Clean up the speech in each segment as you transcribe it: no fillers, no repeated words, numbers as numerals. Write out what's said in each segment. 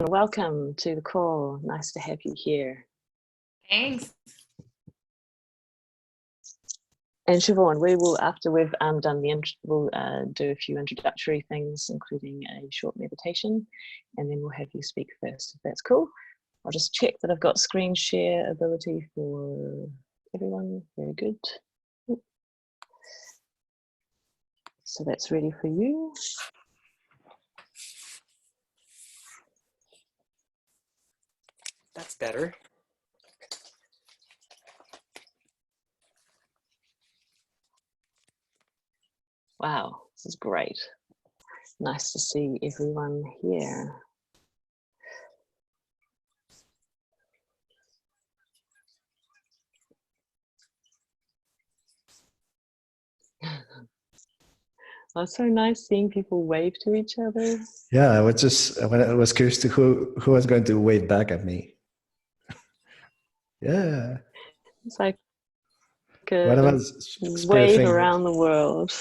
Welcome to the call. Nice to have you here. Thanks. And Siobhan, we will, after we've done we'll do a few introductory things, including a short meditation, and then we'll have you speak first, if that's cool. I'll just check that I've got screen share ability for everyone. Very good. So that's ready for you. That's better. Wow, this is great. Nice to see everyone here. Oh, it's so nice seeing people wave to each other. Yeah, I was curious to who was going to wave back at me. Yeah. It's like a What about wave around the world.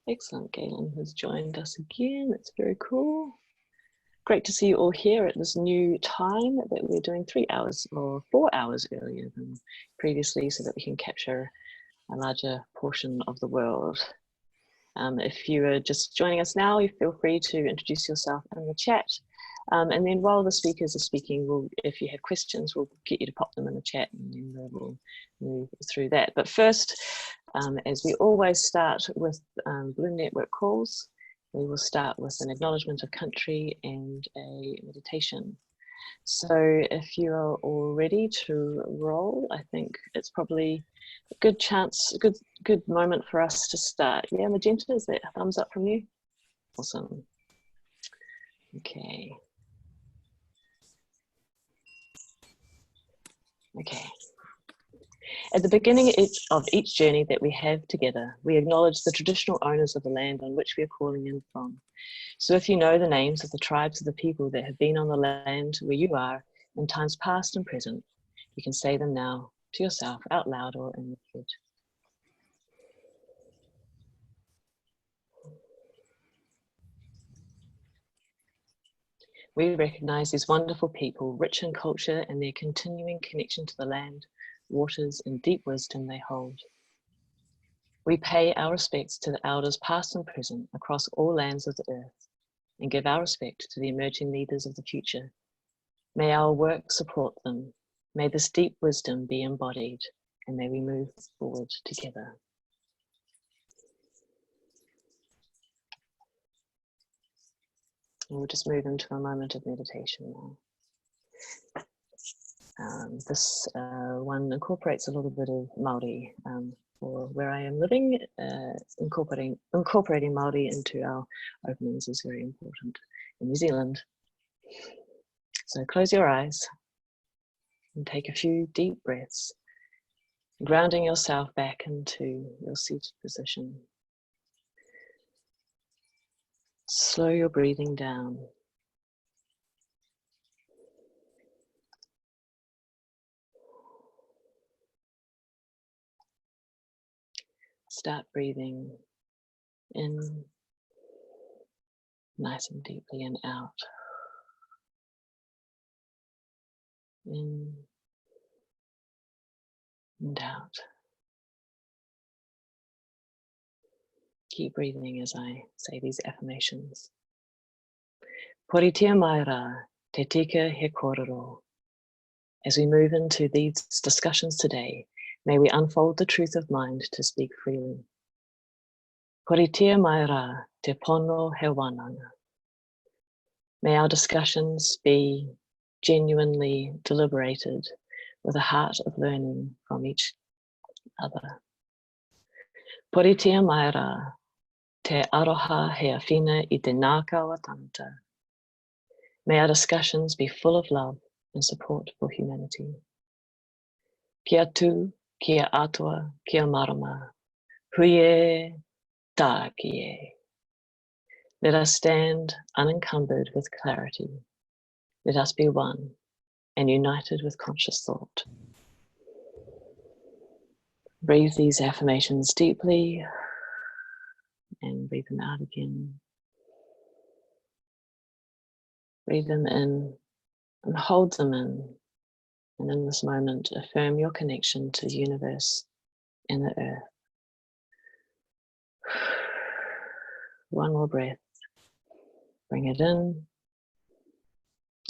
Excellent, Galen has joined us again. That's very cool. Great to see you all here at this new time that we're doing 3 hours or 4 hours earlier than previously, so that we can capture a larger portion of the world. If you are just joining us now, you feel free to introduce yourself in the chat. And then while the speakers are speaking, if you have questions, we'll get you to pop them in the chat, and then we'll move through that. But first, as we always start with Bloom Network calls, we will start with an acknowledgement of country and a meditation. So if you are all ready to roll, I think it's probably a good chance, a good moment for us to start. Yeah, Magenta, is that a thumbs up from you? Awesome. Okay. Okay. At the beginning of each journey that we have together, we acknowledge the traditional owners of the land on which we are calling in from. So if you know the names of the tribes of the people that have been on the land where you are in times past and present, you can say them now to yourself out loud or in your head. We recognize these wonderful people, rich in culture and their continuing connection to the land, waters, and deep wisdom they hold. We pay our respects to the elders past and present across all lands of the earth, and give our respect to the emerging leaders of the future. May our work support them. May this deep wisdom be embodied, and may we move forward together. And we'll just move into a moment of meditation now. This one incorporates a little bit of Māori. For where I am living, incorporating Māori into our openings is very important in New Zealand. So close your eyes and take a few deep breaths, grounding yourself back into your seated position. Slow your breathing down. Start breathing in nice and deeply and out. In and out. Keep breathing as I say these affirmations. Poritia mai rā, te tika he kōrero. As we move into these discussions today, may we unfold the truth of mind to speak freely. Poritia mai rā, te pono he wānanga. May our discussions be genuinely deliberated with a heart of learning from each other. Poritia mai rā, te aroha he awhina I te nākawa tangata. May our discussions be full of love and support for humanity. Kia tū, kia atua, kia marama, huie, tā kie. Let us stand unencumbered with clarity. Let us be one and united with conscious thought. Breathe these affirmations deeply and breathe them out again. Breathe them in and hold them in. And in this moment, affirm your connection to the universe and the earth. One more breath. Bring it in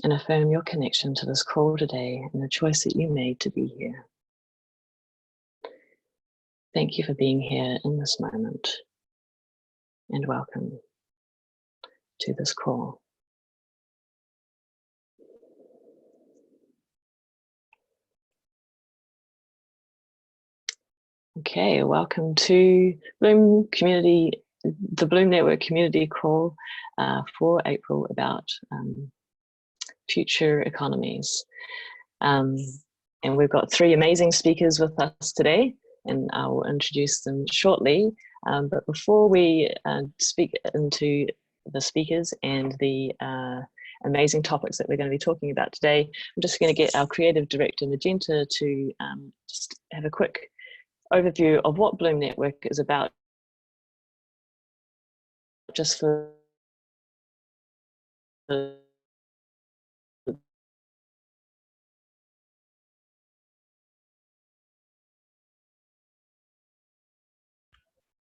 and affirm your connection to this call today and the choice that you made to be here. Thank you for being here in this moment, and welcome to this call. Okay, welcome to Bloom Community, the Bloom Network Community Call for April about future economies. And we've got three amazing speakers with us today, and I will introduce them shortly. But before we speak into the speakers and the amazing topics that we're going to be talking about today, I'm just going to get our creative director, Magenta, to just have a quick overview of what Bloom Network is about, just for the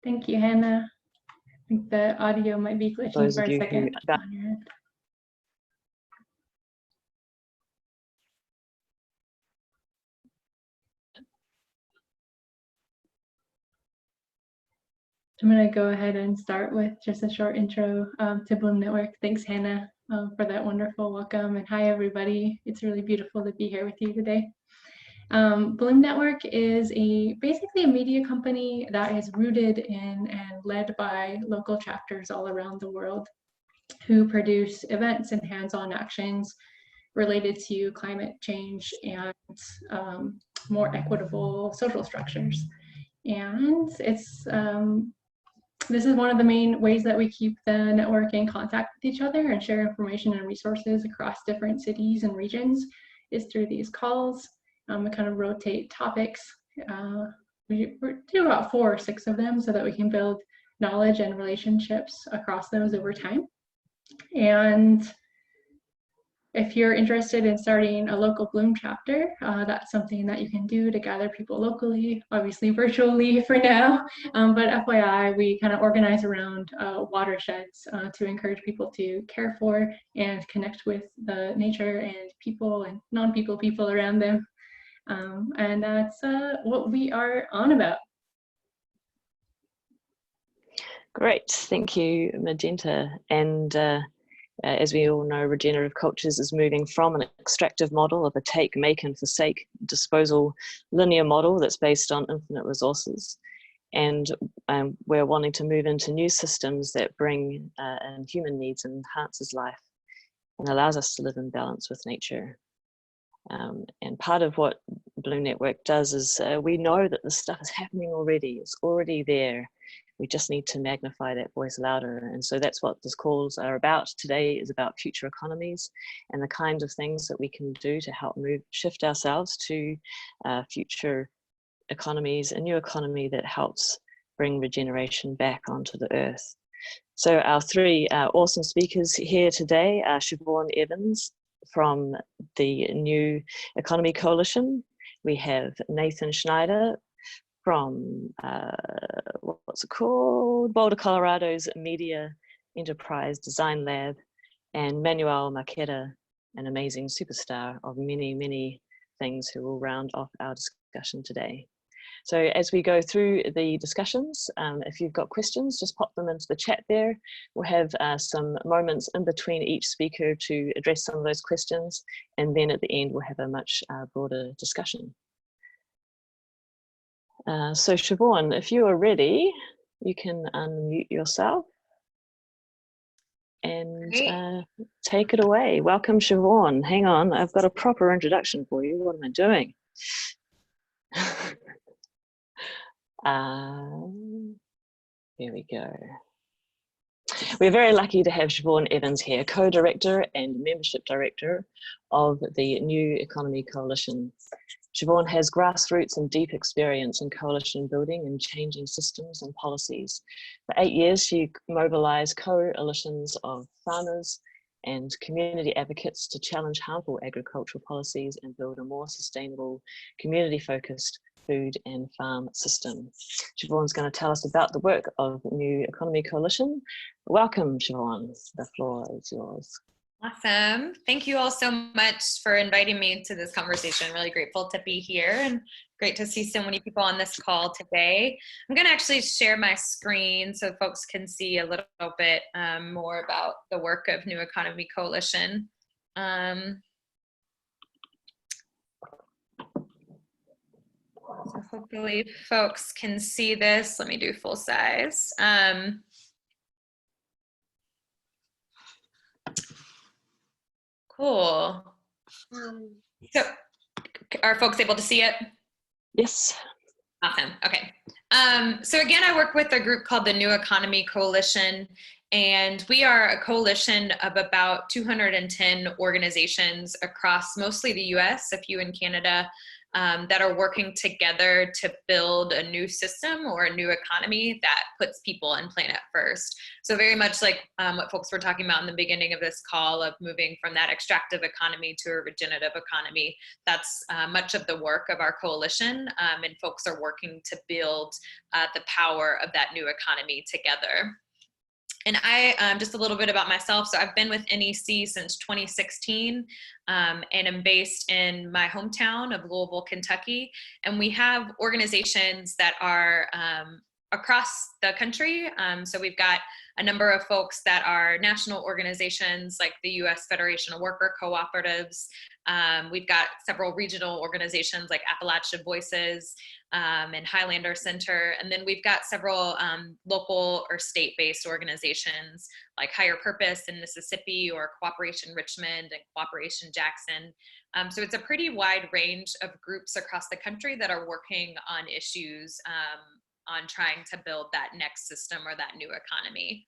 Thank you, Hannah. I think the audio might be glitching those for of a you second who on your end. I'm going to go ahead and start with just a short intro to Bloom Network. Thanks, Hannah, for that wonderful welcome. And hi, everybody. It's really beautiful to be here with you today. Bloom Network is basically a media company that is rooted in and led by local chapters all around the world who produce events and hands-on actions related to climate change and more equitable social structures. And it's this is one of the main ways that we keep the network in contact with each other and share information and resources across different cities and regions is through these calls. We kind of rotate topics. We do about 4 or 6 of them so that we can build knowledge and relationships across those over time. And if you're interested in starting a local Bloom chapter, that's something that you can do to gather people locally, obviously virtually for now, but FYI, we kind of organize around watersheds to encourage people to care for and connect with the nature and people and non-people people around them. And that's what we are on about. Great, thank you, Magenta. And as we all know, regenerative cultures is moving from an extractive model of a take, make, and forsake disposal linear model that's based on infinite resources. And we're wanting to move into new systems that bring in human needs and enhances life and allows us to live in balance with nature. And part of what Bloom Network does is we know that this stuff is happening already. It's already there. We just need to magnify that voice louder. And so that's what these calls are about. Today is about future economies and the kind of things that we can do to help shift ourselves to future economies, a new economy that helps bring regeneration back onto the earth. So our 3 awesome speakers here today are Siobhan Evans from the New Economy Coalition. We have Nathan Schneider from what's it called? Boulder, Colorado's Media Enterprise Design Lab, and Manuel Marqueta, an amazing superstar of many, many things, who will round off our discussion today. So as we go through the discussions, if you've got questions, just pop them into the chat there. We'll have some moments in between each speaker to address some of those questions, and then at the end we'll have a much broader discussion. So Siobhan, if you are ready, you can unmute yourself and take it away. Welcome, Siobhan. Hang on, I've got a proper introduction for you. What am I doing? Here we go. We're very lucky to have Siobhan Evans here, co-director and membership director of the New Economy Coalition. Siobhan has grassroots and deep experience in coalition building and changing systems and policies. For 8 years, she mobilized coalitions of farmers and community advocates to challenge harmful agricultural policies and build a more sustainable, community-focused food and farm system. Siobhan's going to tell us about the work of New Economy Coalition. Welcome, Siobhan. The floor is yours. Awesome. Thank you all so much for inviting me to this conversation. Really grateful to be here and great to see so many people on this call today. I'm going to actually share my screen so folks can see a little bit more about the work of New Economy Coalition. So hopefully folks can see this. Let me do full size. Cool. So are folks able to see it? Yes. Awesome. Okay. So again, I work with a group called the New Economy Coalition, and we are a coalition of about 210 organizations across mostly the US, a few in Canada, that are working together to build a new system or a new economy that puts people and planet first. So very much like what folks were talking about in the beginning of this call of moving from that extractive economy to a regenerative economy. That's much of the work of our coalition, and folks are working to build the power of that new economy together. And just a little bit about myself. So I've been with NEC since 2016, and I'm based in my hometown of Louisville, Kentucky. And we have organizations that are across the country. So we've got a number of folks that are national organizations like the US Federation of Worker Cooperatives. We've got several regional organizations like Appalachia Voices and Highlander Center. And then we've got several local or state-based organizations like Higher Purpose in Mississippi or Cooperation Richmond and Cooperation Jackson. So it's a pretty wide range of groups across the country that are working on issues on trying to build that next system or that new economy.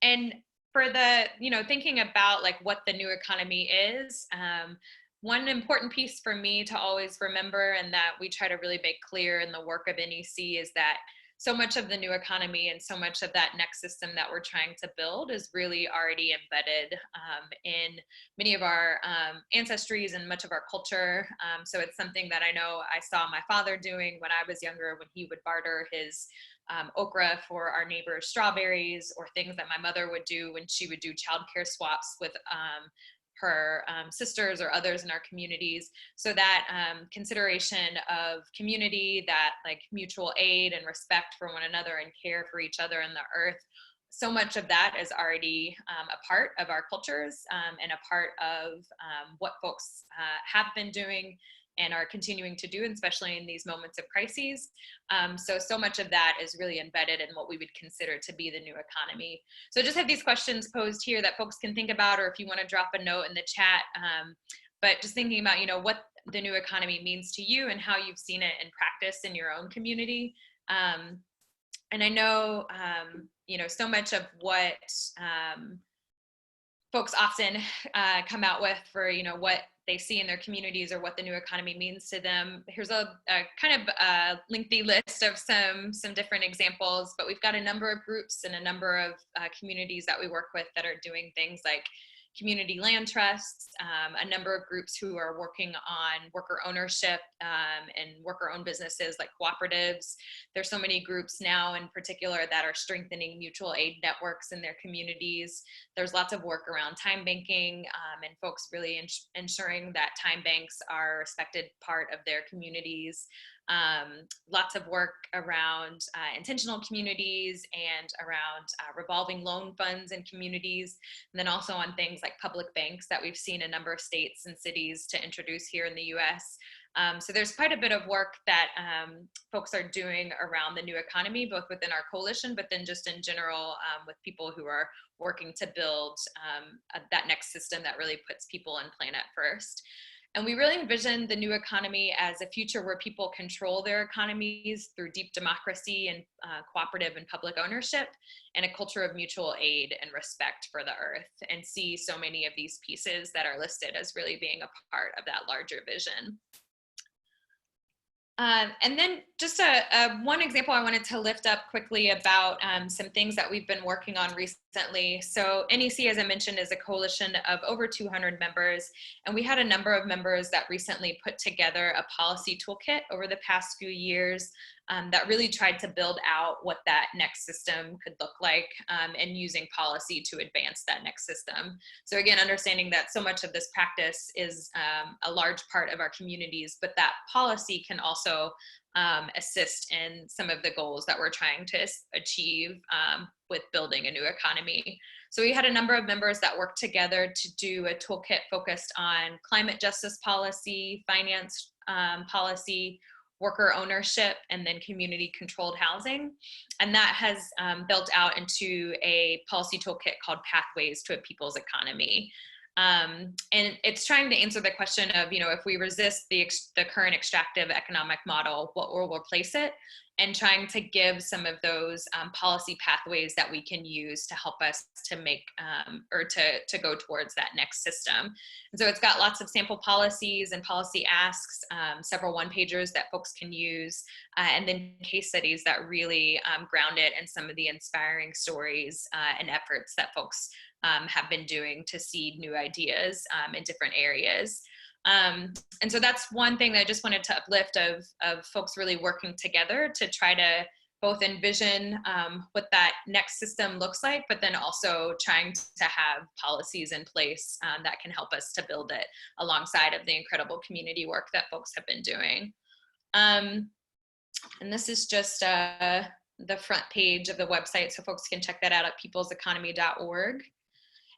And for the, thinking about like what the new economy is, one important piece for me to always remember and that we try to really make clear in the work of NEC is that so much of the new economy and so much of that next system that we're trying to build is really already embedded in many of our ancestries and much of our culture. So it's something that I know I saw my father doing when I was younger, when he would barter his okra for our neighbor's strawberries, or things that my mother would do when she would do childcare swaps with her sisters or others in our communities. So that consideration of community, that like mutual aid and respect for one another and care for each other and the earth, so much of that is already a part of our cultures and a part of what folks have been doing and are continuing to do, especially in these moments of crises. So much of that is really embedded in what we would consider to be the new economy. So just have these questions posed here that folks can think about, or if you want to drop a note in the chat, but just thinking about, what the new economy means to you and how you've seen it in practice in your own community. And I know, so much of what folks often come out with for, what they see in their communities or what the new economy means to them. Here's a kind of a lengthy list of some different examples, but we've got a number of groups and a number of communities that we work with that are doing things like community land trusts, a number of groups who are working on worker ownership and worker-owned businesses like cooperatives. There's so many groups now in particular that are strengthening mutual aid networks in their communities. There's lots of work around time banking and folks really ensuring that time banks are a respected part of their communities. Lots of work around intentional communities and around revolving loan funds in communities, and then also on things like public banks that we've seen a number of states and cities to introduce here in the US. So there's quite a bit of work that folks are doing around the new economy, both within our coalition, but then just in general with people who are working to build that next system that really puts people and planet first. And we really envision the new economy as a future where people control their economies through deep democracy and cooperative and public ownership, and a culture of mutual aid and respect for the earth, and see so many of these pieces that are listed as really being a part of that larger vision. And then just one example I wanted to lift up quickly about some things that we've been working on recently. So NEC, as I mentioned, is a coalition of over 200 members, and we had a number of members that recently put together a policy toolkit over the past few years that really tried to build out what that next system could look like, and using policy to advance that next system. So again, understanding that so much of this practice is a large part of our communities, but that policy can also assist in some of the goals that we're trying to achieve with building a new economy. So we had a number of members that worked together to do a toolkit focused on climate justice policy, finance policy, worker ownership, and then community controlled housing. And that has built out into a policy toolkit called Pathways to a People's Economy. And it's trying to answer the question of, if we resist the current extractive economic model, what will replace it? And trying to give some of those policy pathways that we can use to help us to make or to go towards that next system. And so it's got lots of sample policies and policy asks, several one-pagers that folks can use, and then case studies that really ground it in some of the inspiring stories and efforts that folks have been doing to seed new ideas in different areas. And so that's one thing that I just wanted to uplift of folks really working together to try to both envision what that next system looks like, but then also trying to have policies in place that can help us to build it alongside of the incredible community work that folks have been doing. And this is just the front page of the website, so folks can check that out at peopleseconomy.org.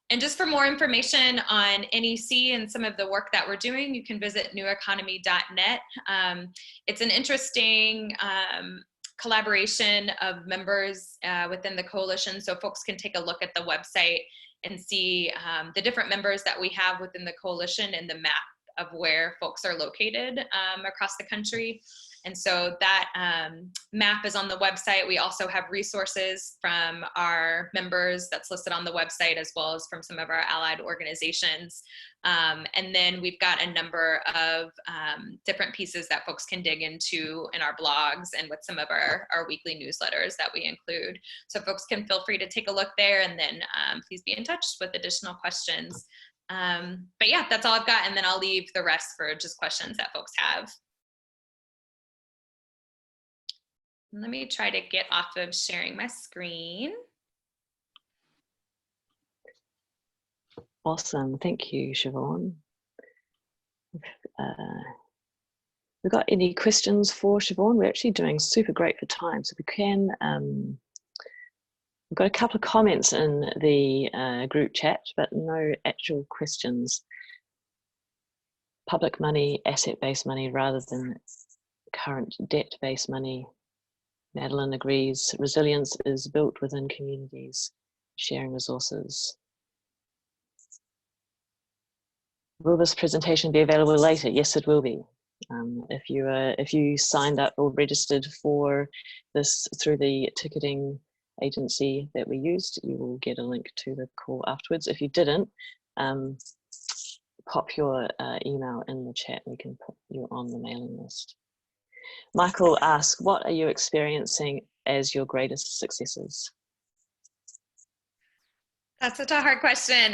And just for more information on NEC and some of the work that we're doing, you can visit neweconomy.net. It's an interesting collaboration of members within the coalition, so folks can take a look at the website and see the different members that we have within the coalition and the map of where folks are located across the country. And so that map is on the website. We also have resources from our members that's listed on the website, as well as from some of our allied organizations. And then we've got a number of different pieces that folks can dig into in our blogs and with some of our weekly newsletters that we include. So folks can feel free to take a look there, and then please be in touch with additional questions. But yeah, that's all I've got, and then I'll leave the rest for just questions that folks have. Let me try to get off of sharing my screen. Awesome, thank you, Siobhan. We've got any questions for Siobhan? We're actually doing super great for time, so we can, we've got a couple of comments in the group chat, but no actual questions. Public money, asset-based money, rather than current debt-based money. Madeline agrees, resilience is built within communities, sharing resources. Will this presentation be available later? Yes, it will be. If you signed up or registered for this through the ticketing agency that we used, you will get a link to the call afterwards. If you didn't, pop your email in the chat. We can put you on the mailing list. Michael asks, what are you experiencing as your greatest successes? That's such a hard question.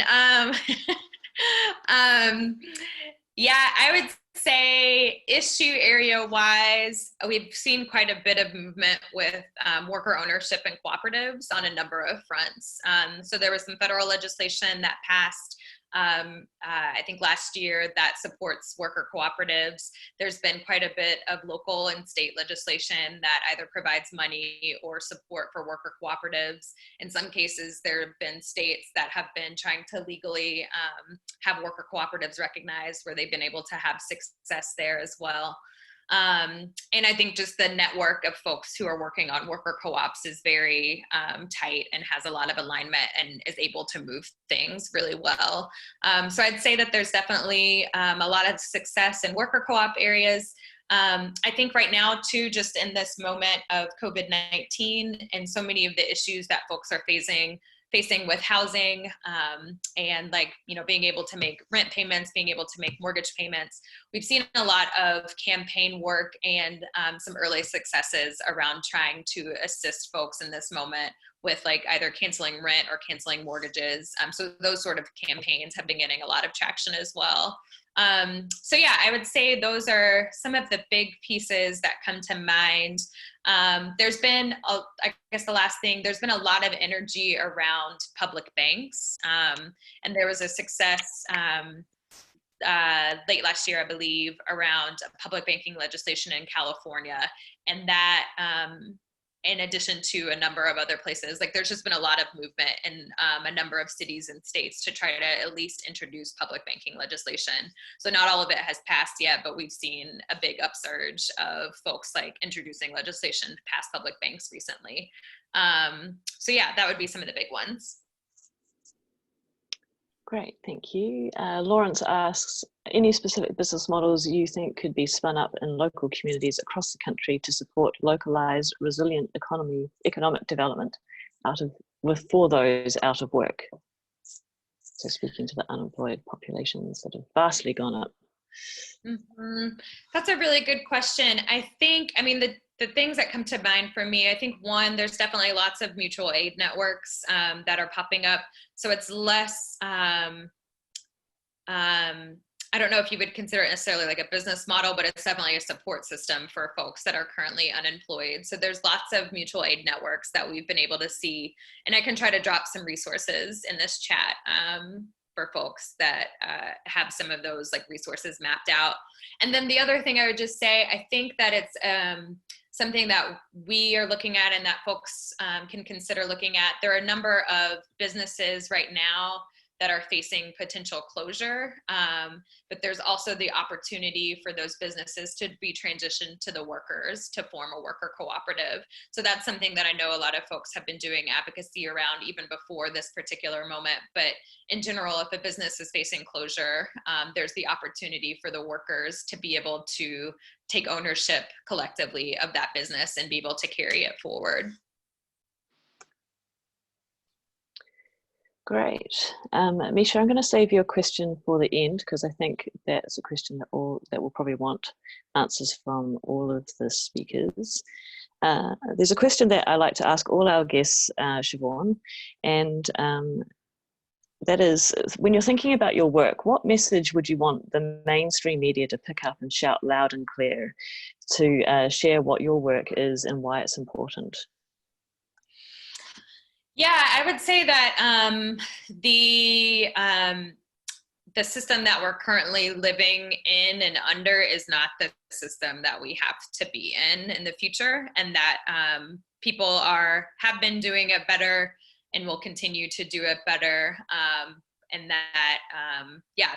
Yeah, I would say issue area wise, we've seen quite a bit of movement with worker ownership and cooperatives on a number of fronts. So there was some federal legislation that passed I think last year that supports worker cooperatives. There's been quite a bit of local and state legislation that either provides money or support for worker cooperatives. In some cases, there have been states that have been trying to legally have worker cooperatives recognized, where they've been able to have success there as well. And I think just the network of folks who are working on worker co-ops is very tight and has a lot of alignment and is able to move things really well. So I'd say that there's definitely a lot of success in worker co-op areas. I think right now too, just in this moment of COVID-19 and so many of the issues that folks are facing with housing, and like, you know, being able to make rent payments, being able to make mortgage payments. We've seen a lot of campaign work and some early successes around trying to assist folks in this moment with like either canceling rent or canceling mortgages. So those sort of campaigns have been getting a lot of traction as well. So yeah, I would say those are some of the big pieces that come to mind. There's been, I guess the last thing, there's been a lot of energy around public banks. And there was a success late last year, I believe, around public banking legislation in California. And that, in addition to a number of other places, like there's just been a lot of movement in a number of cities and states to try to at least introduce public banking legislation. So not all of it has passed yet, but we've seen a big upsurge of folks like introducing legislation to pass public banks recently. So yeah, that would be some of the big ones. Great, thank you. Lawrence asks, any specific business models you think could be spun up in local communities across the country to support localized, resilient economic development for those out of work? So speaking to the unemployed populations that have vastly gone up. That's a really good question. I think, I mean, the things that come to mind for me, I think one, there's definitely lots of mutual aid networks that are popping up. So it's less, I don't know if you would consider it necessarily like a business model, but it's definitely a support system for folks that are currently unemployed. So there's lots of mutual aid networks that we've been able to see. And I can try to drop some resources in this chat for folks that have some of those like resources mapped out. And then the other thing I would just say, I think that it's something that we are looking at and that folks can consider looking at. There are a number of businesses right now that are facing potential closure, but there's also the opportunity for those businesses to be transitioned to the workers to form a worker cooperative. So that's something that I know a lot of folks have been doing advocacy around even before this particular moment. But in general, if a business is facing closure, there's the opportunity for the workers to be able to take ownership collectively of that business and be able to carry it forward. Great. Misha, I'm going to save your question for the end because I think that's a question that will probably want answers from all of the speakers. There's a question that I like to ask all our guests, Siobhan, and that is, when you're thinking about your work, what message would you want the mainstream media to pick up and shout loud and clear to share what your work is and why it's important? Yeah, I would say that the system that we're currently living in and under is not the system that we have to be in the future, and that people have been doing it better and will continue to do it better. And that,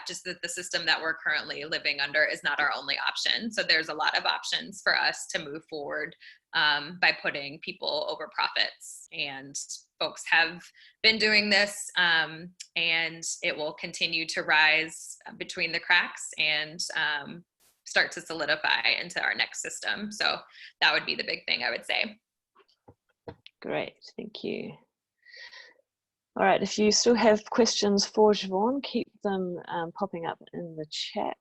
just that the system that we're currently living under is not our only option. So there's a lot of options for us to move forward by putting people over profits. And folks have been doing this, and it will continue to rise between the cracks and start to solidify into our next system. So that would be the big thing I would say. Great, thank you. All right, if you still have questions for Siobhan, keep them popping up in the chat.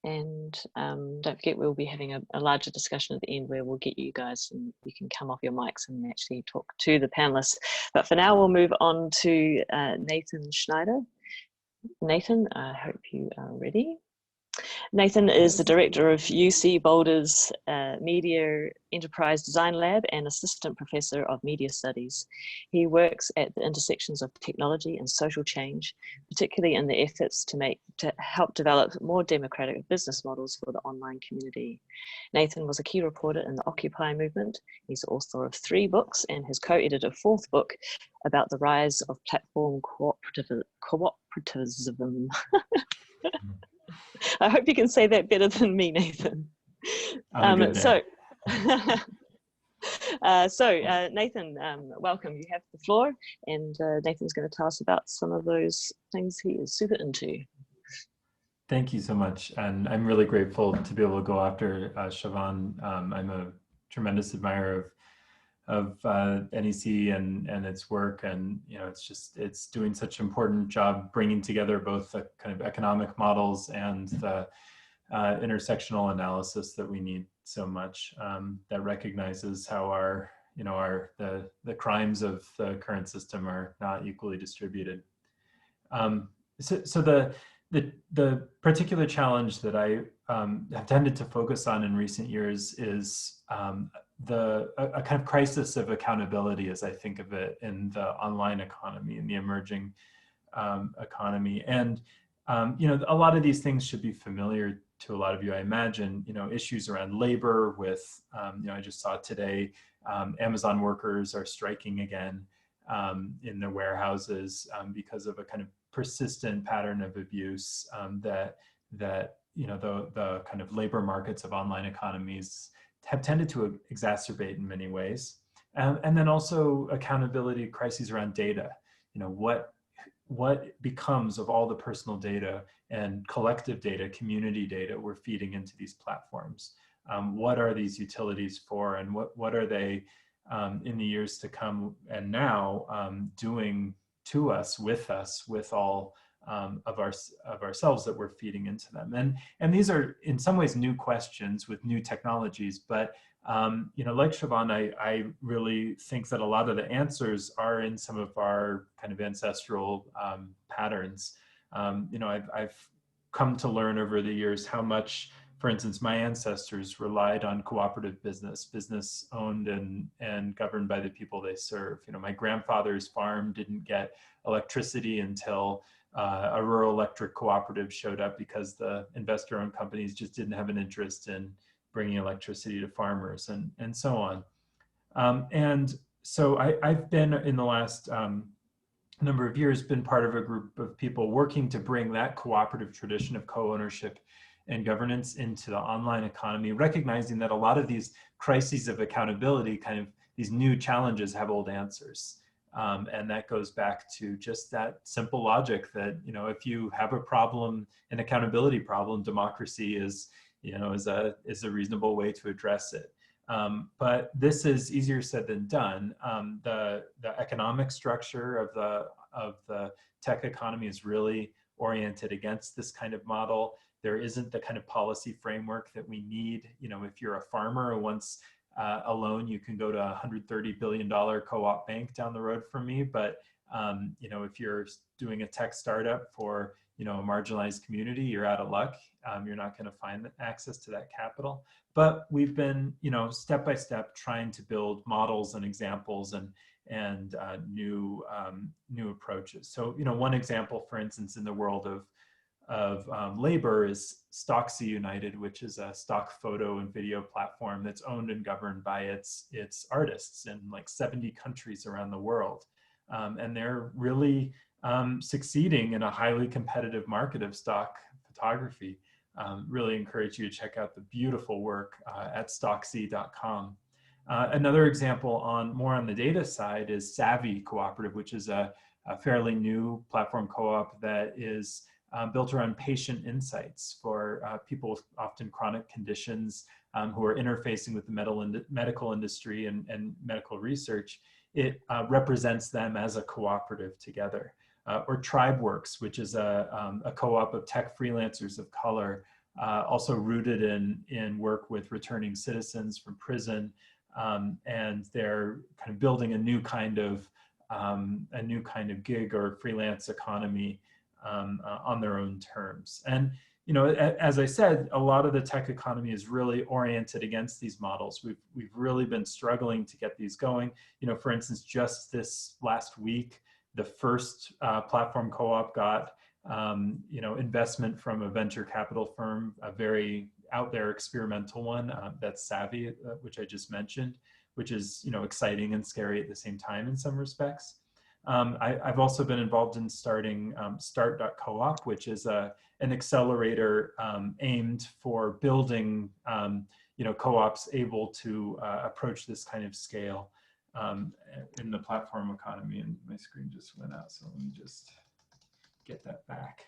And don't forget, we'll be having a larger discussion at the end where we'll get you guys and you can come off your mics and actually talk to the panelists. But for now, we'll move on to Nathan Schneider. Nathan, I hope you are ready. Nathan is the director of UC Boulder's Media Enterprise Design Lab and assistant professor of media studies. He works at the intersections of technology and social change, particularly in the efforts to help develop more democratic business models for the online community. Nathan was a key reporter in the Occupy movement. He's author of 3 books and has co-edited a 4th book about the rise of platform cooperativism. I hope you can say that better than me, Nathan. So Nathan, welcome. You have the floor, and Nathan's going to tell us about some of those things he is super into. Thank you so much, and I'm really grateful to be able to go after Siobhan. I'm a tremendous admirer of NEC and its work, and it's doing such an important job bringing together both the kind of economic models and the intersectional analysis that we need so much, that recognizes how the crimes of the current system are not equally distributed. So the particular challenge that I have tended to focus on in recent years is a kind of crisis of accountability, as I think of it, in the online economy, in the emerging economy. And a lot of these things should be familiar to a lot of you, I imagine. Issues around labor with, I just saw today, Amazon workers are striking again in their warehouses because of a kind of persistent pattern of abuse that the kind of labor markets of online economies have tended to exacerbate in many ways. And then also accountability crises around data. What becomes of all the personal data and collective data, community data we're feeding into these platforms? What are these utilities for, and what are they in the years to come and now doing to us, with all of ourselves that we're feeding into them? And these are in some ways new questions with new technologies, but like Siobhan, I really think that a lot of the answers are in some of our kind of ancestral patterns. I've come to learn over the years how much, for instance, my ancestors relied on cooperative business owned and governed by the people they serve. My grandfather's farm didn't get electricity until a rural electric cooperative showed up, because the investor-owned companies just didn't have an interest in bringing electricity to farmers, and so on. And so I've been, in the last number of years, been part of a group of people working to bring that cooperative tradition of co-ownership and governance into the online economy, recognizing that a lot of these crises of accountability, kind of these new challenges, have old answers. And that goes back to just that simple logic that, if you have a problem, an accountability problem, democracy is a reasonable way to address it. But this is easier said than done. The economic structure of the tech economy is really oriented against this kind of model. There isn't the kind of policy framework that we need. If you're a farmer, once a loan, you can go to a $130 billion co-op bank down the road from me. But if you're doing a tech startup for a marginalized community, you're out of luck. You're not going to find access to that capital. But we've been, step by step, trying to build models and examples and new approaches. So, one example, for instance, in the world of labor is Stocksy United, which is a stock photo and video platform that's owned and governed by its artists in like 70 countries around the world. And they're really succeeding in a highly competitive market of stock photography. Really encourage you to check out the beautiful work at stocksy.com. Another example more on the data side is Savvy Cooperative, which is a fairly new platform co-op that is built around patient insights for people with often chronic conditions who are interfacing with the medical industry and medical research. It represents them as a cooperative together. Or TribeWorks, which is a co-op of tech freelancers of color, also rooted in work with returning citizens from prison, and they're kind of building a new kind of gig or freelance economy on their own terms. And as I said, a lot of the tech economy is really oriented against these models. We've really been struggling to get these going. For instance, just this last week, the first platform co-op got investment from a venture capital firm, a very out there experimental one, that's Savvy, which I just mentioned, which is exciting and scary at the same time in some respects. I've also been involved in starting Start.coop, which is an accelerator aimed for building co-ops able to approach this kind of scale in the platform economy. And my screen just went out, so let me just get that back.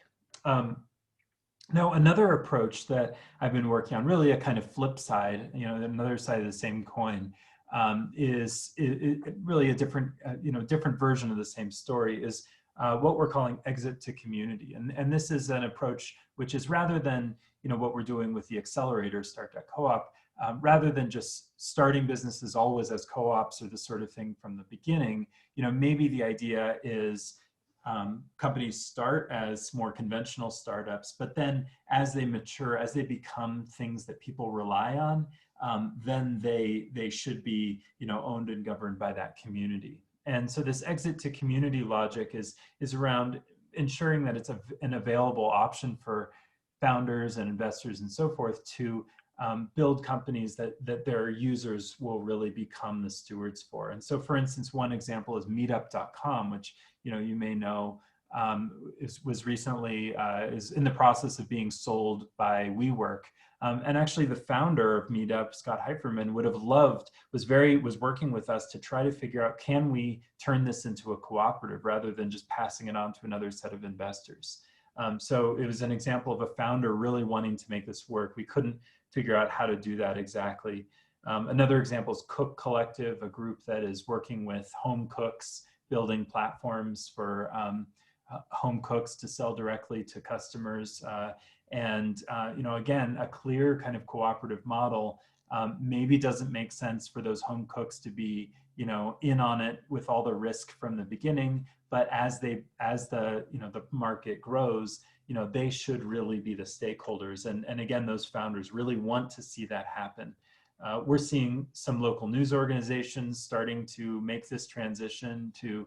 Now, another approach that I've been working on, really a kind of flip side, another side of the same coin, is really a different, different version of the same story, is what we're calling exit to community. And this is an approach which is, rather than what we're doing with the accelerator Start.coop, rather than just starting businesses always as co-ops or this sort of thing from the beginning, maybe the idea is companies start as more conventional startups, but then as they mature, as they become things that people rely on, then they should be owned and governed by that community. And so this exit to community logic is around ensuring that it's an available option for founders and investors and so forth to build companies that their users will really become the stewards for. And so, for instance, one example is meetup.com, which you may know was recently is in the process of being sold by WeWork. And actually, the founder of Meetup, Scott Heiferman, was working with us to try to figure out, can we turn this into a cooperative rather than just passing it on to another set of investors? So it was an example of a founder really wanting to make this work. We couldn't figure out how to do that exactly. Another example is Cook Collective, a group that is working with home cooks, building platforms for home cooks to sell directly to customers. Again, a clear kind of cooperative model maybe doesn't make sense for those home cooks to be in on it with all the risk from the beginning, but as the market grows, they should really be the stakeholders. And again, those founders really want to see that happen. We're seeing some local news organizations starting to make this transition to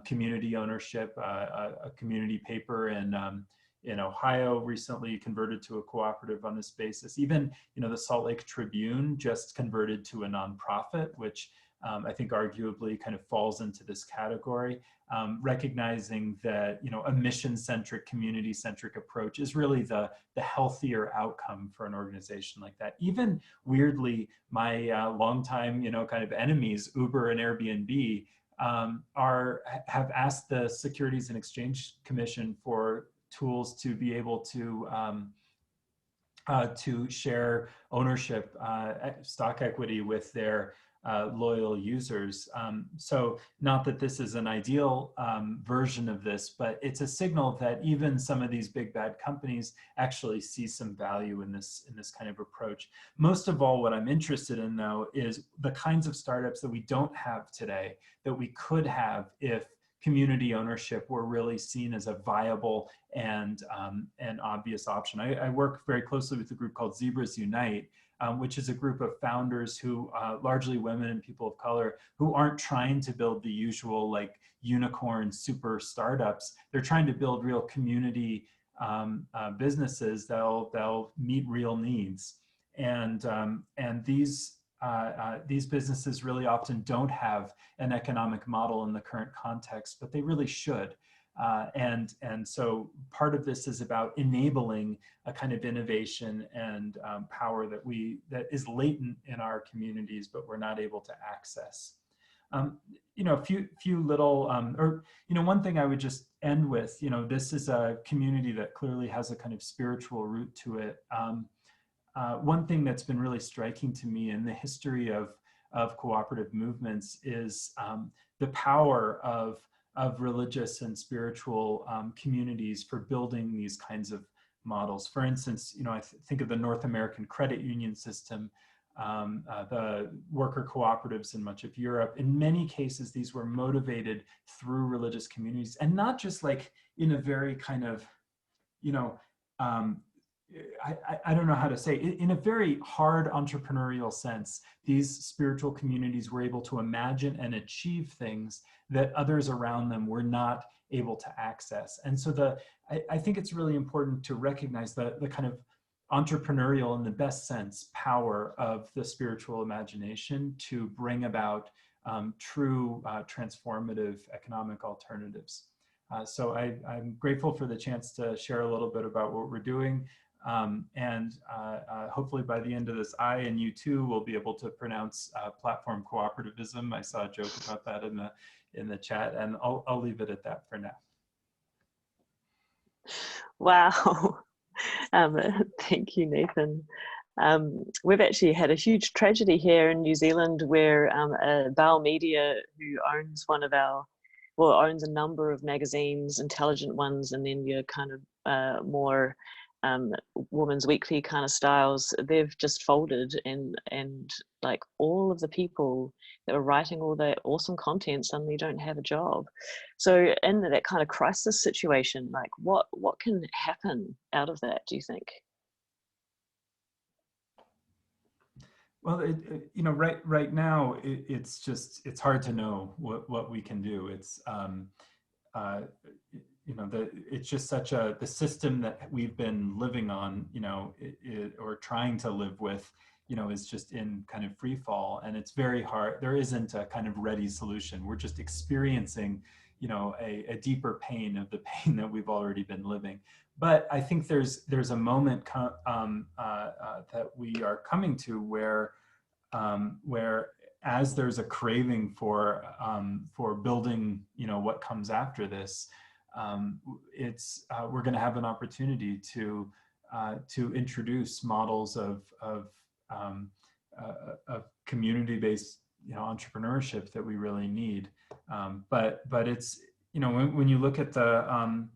community ownership. A community paper in Ohio recently converted to a cooperative on this basis. Even the Salt Lake Tribune just converted to a nonprofit, which I think arguably kind of falls into this category, recognizing that a mission-centric, community-centric approach is really the healthier outcome for an organization like that. Even weirdly, my longtime kind of enemies, Uber and Airbnb, have asked the Securities and Exchange Commission for tools to be able to share ownership, stock equity with their loyal users. So not that this is an ideal version of this, but it's a signal that even some of these big bad companies actually see some value in this kind of approach. Most of all, what I'm interested in, though, is the kinds of startups that we don't have today that we could have if community ownership were really seen as a viable and obvious option. I work very closely with a group called Zebras Unite, which is a group of founders who, largely women and people of color, who aren't trying to build the usual like unicorn super startups. They're trying to build real community businesses that'll meet real needs. And these businesses really often don't have an economic model in the current context, but they really should. And so part of this is about enabling a kind of innovation and power that is latent in our communities, but we're not able to access. A few little, one thing I would just end with, this is a community that clearly has a kind of spiritual root to it. One thing that's been really striking to me in the history of cooperative movements is the power of religious and spiritual communities for building these kinds of models. For instance, I think of the North American credit union system, the worker cooperatives in much of Europe. In many cases, these were motivated through religious communities, and not just like in a very kind of, I don't know how to say, in a very hard entrepreneurial sense, these spiritual communities were able to imagine and achieve things that others around them were not able to access. And so I think it's really important to recognize the kind of entrepreneurial, in the best sense, power of the spiritual imagination to bring about true transformative economic alternatives. So I'm grateful for the chance to share a little bit about what we're doing. And hopefully by the end of this, I and you too will be able to pronounce platform cooperativism. I saw a joke about that in the chat, and I'll leave it at that for now. Wow. Thank you, Nathan. We've actually had a huge tragedy here in New Zealand where Bauer Media, who owns owns a number of magazines, intelligent ones, and then your kind of more Women's Weekly kind of styles, they've just folded, and like all of the people that were writing all that awesome content suddenly don't have a job. So in that kind of crisis situation, like what can happen out of that, do you think? Well, you know, right now it's hard to know what we can do. It's you know, it's just such the system that we've been living on, you know, or trying to live with, you know, is just in kind of free fall, and it's very hard. There isn't a kind of ready solution. We're just experiencing, you know, a deeper pain of the pain that we've already been living. But I think there's a moment that we are coming to where as there's a craving for building, you know, what comes after this, we're going to have an opportunity to introduce models of community-based, you know, entrepreneurship that we really need. But it's, you know, when you look at the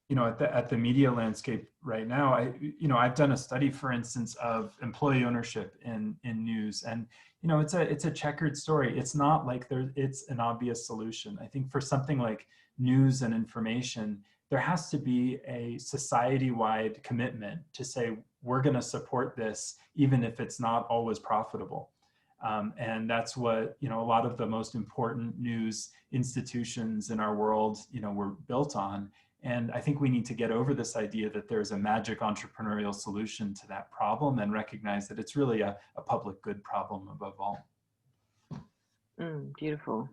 you know, at the media landscape right now, I've done a study, for instance, of employee ownership in news, and you know, it's a checkered story. It's not like it's an obvious solution. I think for something like news and information, there has to be a society-wide commitment to say we're going to support this, even if it's not always profitable. And that's what, you know, a lot of the most important news institutions in our world, you know, were built on. And I think we need to get over this idea that there's a magic entrepreneurial solution to that problem and recognize that it's really a public good problem above all. Beautiful.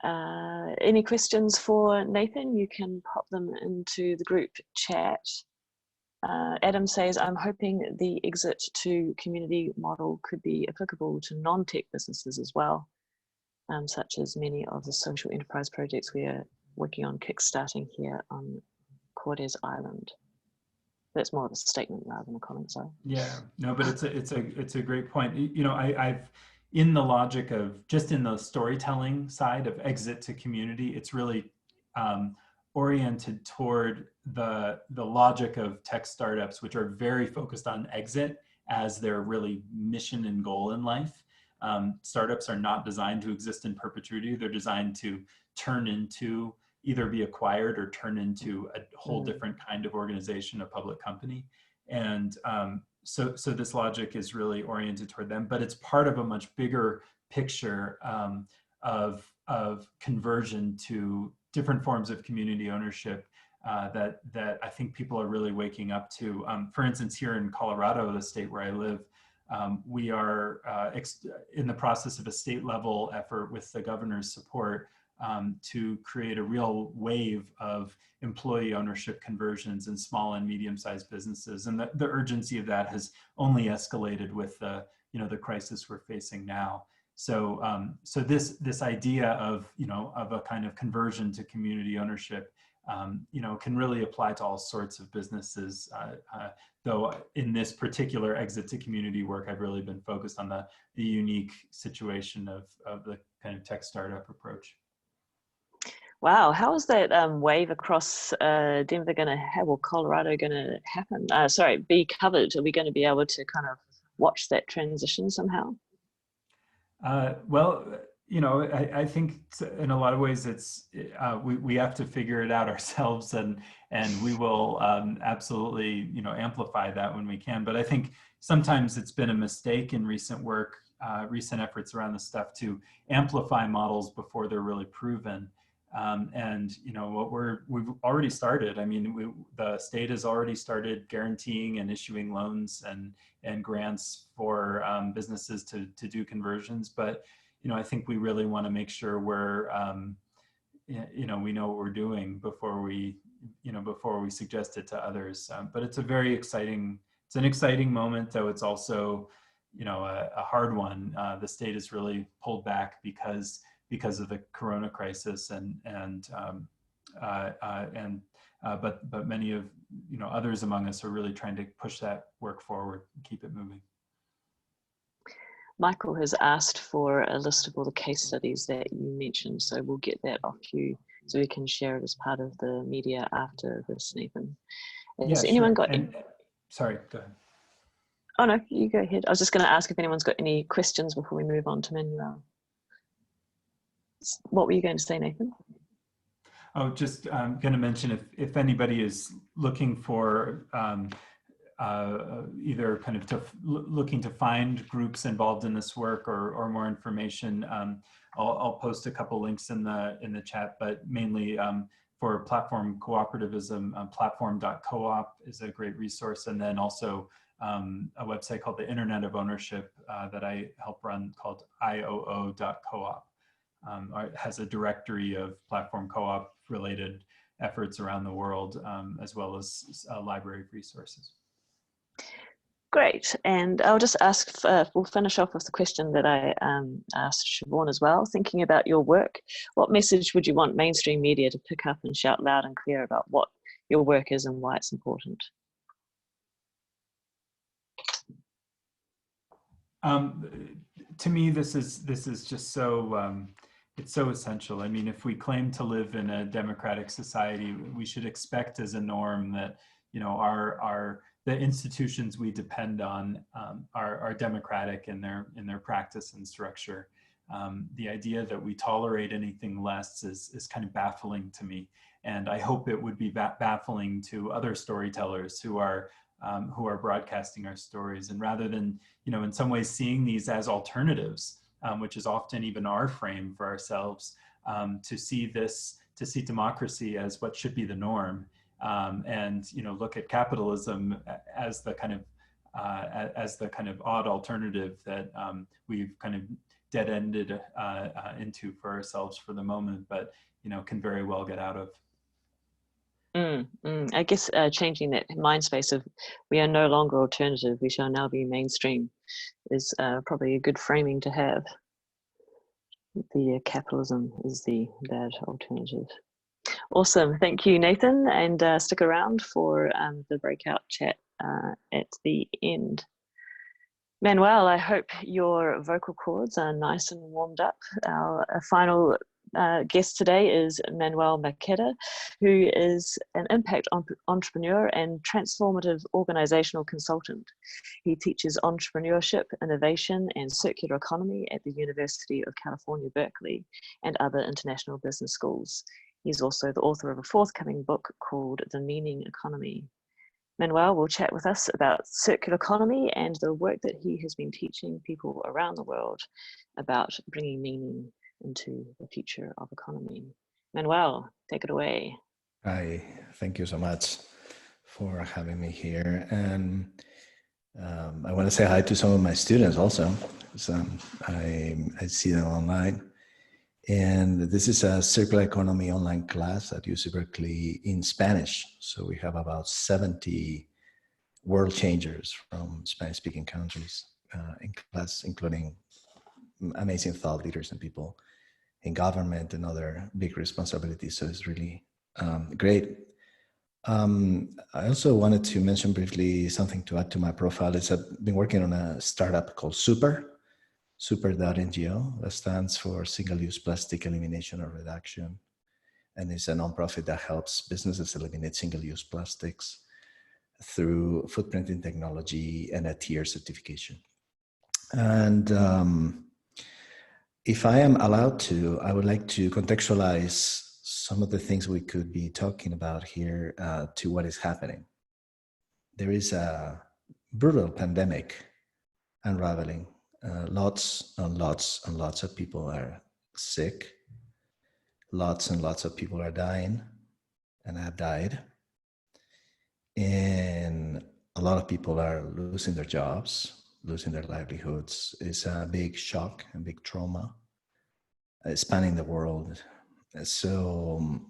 Any questions for Nathan? You can pop them into the group chat. Adam says, I'm hoping the exit to community model could be applicable to non-tech businesses as well, such as many of the social enterprise projects we are working on kickstarting here on Cordes Island. That's more of a statement rather than a comment, sorry. Yeah, no, but it's a great point. You know, I've in the logic of just in the storytelling side of exit to community, it's really oriented toward the logic of tech startups, which are very focused on exit as their really mission and goal in life. Startups are not designed to exist in perpetuity. They're designed to turn into, either be acquired or turn into a whole different kind of organization, a public company. And so this logic is really oriented toward them, but it's part of a much bigger picture of conversion to different forms of community ownership that I think people are really waking up to. For instance, here in Colorado, the state where I live, we are in the process of a state level effort with the governor's support to create a real wave of employee ownership conversions in small and medium-sized businesses. And the urgency of that has only escalated with the crisis we're facing now. So this idea of a kind of conversion to community ownership, can really apply to all sorts of businesses. Though in this particular exit to community work, I've really been focused on the unique situation of the kind of tech startup approach. Wow, how is that wave across Denver going to have, or Colorado going to happen? Be covered? Are we going to be able to kind of watch that transition somehow? Well, I think in a lot of ways it's we have to figure it out ourselves, and we will absolutely amplify that when we can. But I think sometimes it's been a mistake in recent work, recent efforts around this stuff to amplify models before they're really proven. And what we've already started. I mean, the state has already started guaranteeing and issuing loans and grants for businesses to do conversions. But I think we really want to make sure we're we know what we're doing before we suggest it to others. But it's an exciting moment, though it's also a hard one. The state has really pulled back because of the corona crisis, but many of others among us are really trying to push that work forward and keep it moving. Michael has asked for a list of all the case studies that you mentioned, so we'll get that off you so we can share it as part of the media after this, Nathan. Has anyone got any? Sorry, go ahead. Oh no, you go ahead. I was just going to ask if anyone's got any questions before we move on to Manuel. What were you going to say, Nathan? Oh, just going to mention if anybody is looking for either kind of looking to find groups involved in this work or more information, I'll post a couple links in the chat, but mainly for platform cooperativism, platform.coop is a great resource, and then also a website called the Internet of Ownership that I help run called ioo.coop. It has a directory of platform co-op related efforts around the world, as well as a library of resources. Great, and I'll just ask, we'll finish off with the question that I asked Siobhan as well. Thinking about your work, what message would you want mainstream media to pick up and shout loud and clear about what your work is and why it's important? To me, this is just so it's so essential. I mean, if we claim to live in a democratic society, we should expect as a norm that the institutions we depend on are democratic in their practice and structure. The idea that we tolerate anything less is kind of baffling to me, and I hope it would be baffling to other storytellers who are broadcasting our stories. And rather than in some ways seeing these as alternatives, which is often even our frame for ourselves, to see democracy as what should be the norm, and look at capitalism as the kind of odd alternative that we've kind of dead-ended into for ourselves for the moment, but can very well get out of. I guess changing that mind space of we are no longer alternative, we shall now be mainstream is probably a good framing to have. The capitalism is the bad alternative. Awesome, thank you, Nathan, and stick around for the breakout chat at the end. Manuel, I hope your vocal cords are nice and warmed up. Our final guest today is Manuel Maqueda, who is an impact entrepreneur and transformative organizational consultant. He teaches entrepreneurship, innovation, and circular economy at the University of California, Berkeley, and other international business schools. He's also the author of a forthcoming book called The Meaning Economy. Manuel will chat with us about circular economy and the work that he has been teaching people around the world about bringing meaning into the future of economy. Manuel, take it away. Hi, thank you so much for having me here. And I want to say hi to some of my students also. So I see them online. And this is a circular economy online class at UC Berkeley in Spanish. So we have about 70 world changers from Spanish-speaking countries in class, including amazing thought leaders and people in government and other big responsibilities. So it's really great. I also wanted to mention briefly something to add to my profile. Is I've been working on a startup called Super.ngo. That stands for Single-Use Plastic Elimination or Reduction. And it's a nonprofit that helps businesses eliminate single-use plastics through footprinting technology and a tier certification. And if I am allowed to, I would like to contextualize some of the things we could be talking about here to what is happening. There is a brutal pandemic unraveling. Lots and lots and lots of people are sick. lots and lots of people are dying and have died. And a lot of people are losing their jobs, losing their livelihoods. It's a big shock, a big trauma spanning the world. So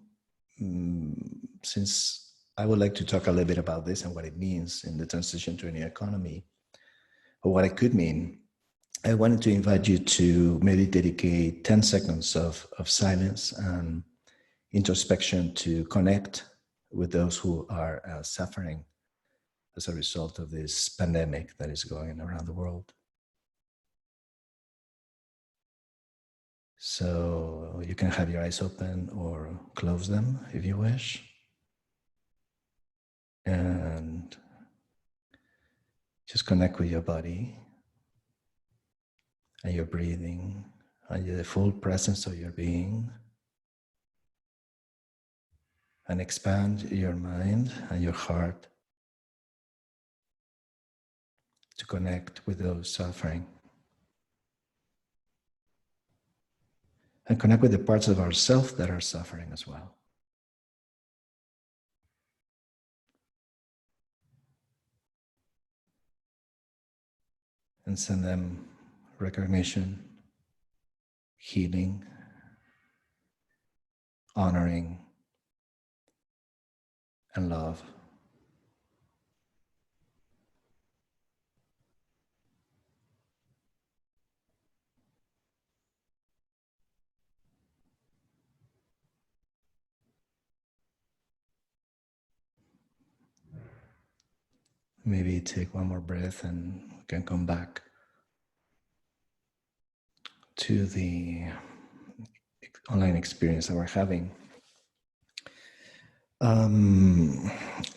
since I would like to talk a little bit about this and what it means in the transition to a new economy, or what it could mean, I wanted to invite you to maybe dedicate 10 seconds of silence and introspection to connect with those who are suffering as a result of this pandemic that is going around the world. So you can have your eyes open or close them if you wish. And just connect with your body and your breathing and the full presence of your being. And expand your mind and your heart to connect with those suffering. And connect with the parts of ourselves that are suffering as well. And send them recognition, healing, honoring, and love. Maybe take one more breath and we can come back to the online experience that we're having.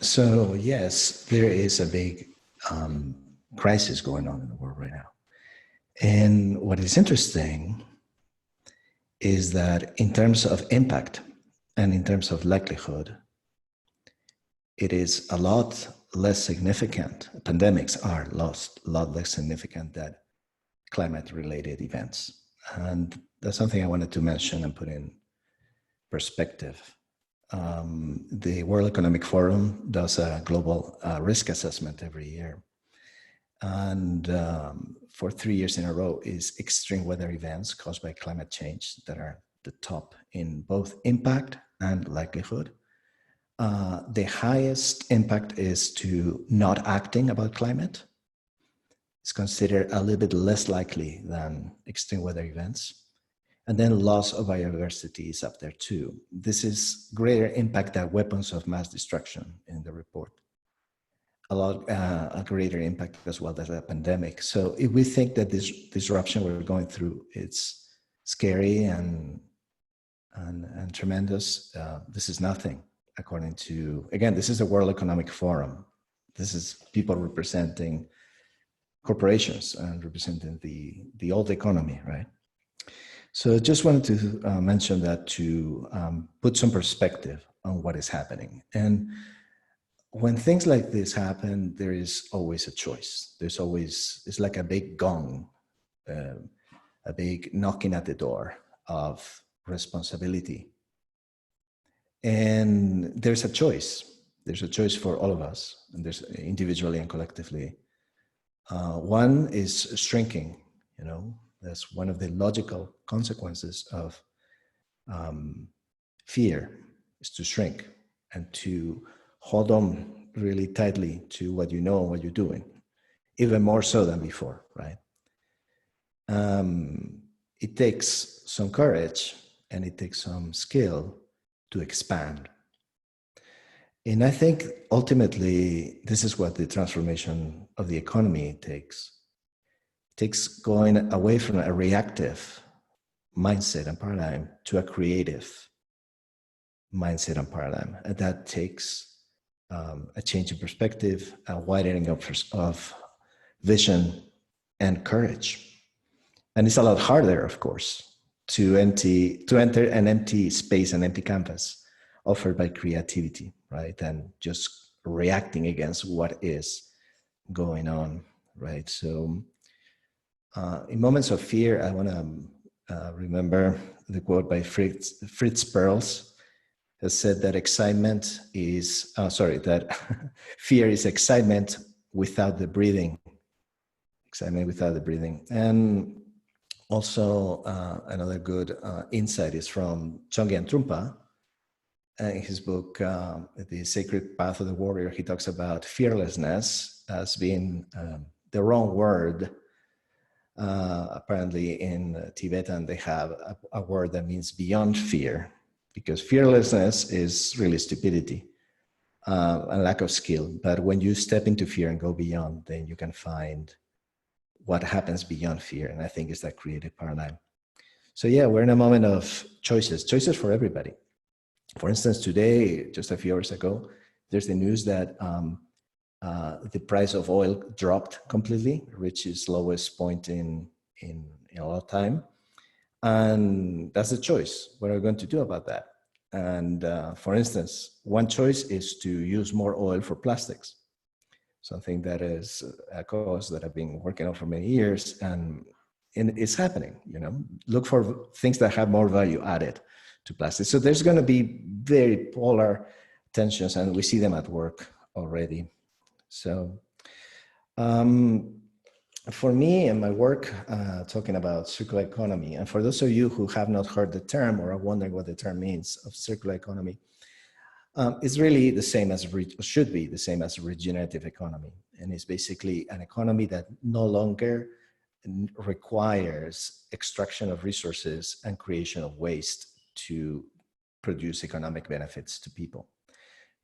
So yes, there is a big crisis going on in the world right now. And what is interesting is that in terms of impact and in terms of likelihood, it is a lot less significant. Pandemics are a lot less significant than climate-related events. And that's something I wanted to mention and put in perspective. The World Economic Forum does a global risk assessment every year. And for 3 years in a row is extreme weather events caused by climate change that are the top in both impact and likelihood. The highest impact is to not acting about climate. It's considered a little bit less likely than extreme weather events. And then loss of biodiversity is up there too. This is greater impact than weapons of mass destruction in the report. A greater impact as well as a pandemic. So if we think that this disruption we're going through, it's scary and tremendous, this is nothing according to, again, this is the World Economic Forum. This is people representing corporations and representing the old economy, right? So just wanted to mention that to put some perspective on what is happening. And when things like this happen, there is always a choice. There's always, it's like a big gong, a big knocking at the door of responsibility. And there's a choice. There's a choice for all of us, and there's individually and collectively. One is shrinking, you know, that's one of the logical consequences of fear, is to shrink and to hold on really tightly to what you know and what you're doing, even more so than before, right? It takes some courage and it takes some skill to expand. And I think ultimately, this is what the transformation of the economy takes. It takes going away from a reactive mindset and paradigm to a creative mindset and paradigm. And that takes a change in perspective, a widening of vision and courage. And it's a lot harder, of course, to enter an empty space, an empty canvas offered by creativity, right? And just reacting against what is going on, right? So in moments of fear, I want to remember the quote by Fritz Perls, has said that excitement is, that fear is excitement without the breathing. Excitement without the breathing. And also another good insight is from Chögyam Trungpa. In his book, The Sacred Path of the Warrior, he talks about fearlessness as being the wrong word. Apparently in Tibetan, they have a word that means beyond fear, because fearlessness is really stupidity and lack of skill. But when you step into fear and go beyond, then you can find what happens beyond fear. And I think it's that creative paradigm. So yeah, we're in a moment of choices for everybody. For instance, today, just a few hours ago, there's the news that the price of oil dropped completely, reached its lowest point in a lot of time. And that's the choice. What are we going to do about that? And for instance, one choice is to use more oil for plastics, something that is a cause that I've been working on for many years, and it's happening. Look for things that have more value added to plastic. So there's going to be very polar tensions, and we see them at work already. So for me and my work, talking about circular economy, and for those of you who have not heard the term or are wondering what the term means of circular economy, it's really the same as, should be the same as a regenerative economy. And it's basically an economy that no longer requires extraction of resources and creation of waste to produce economic benefits to people.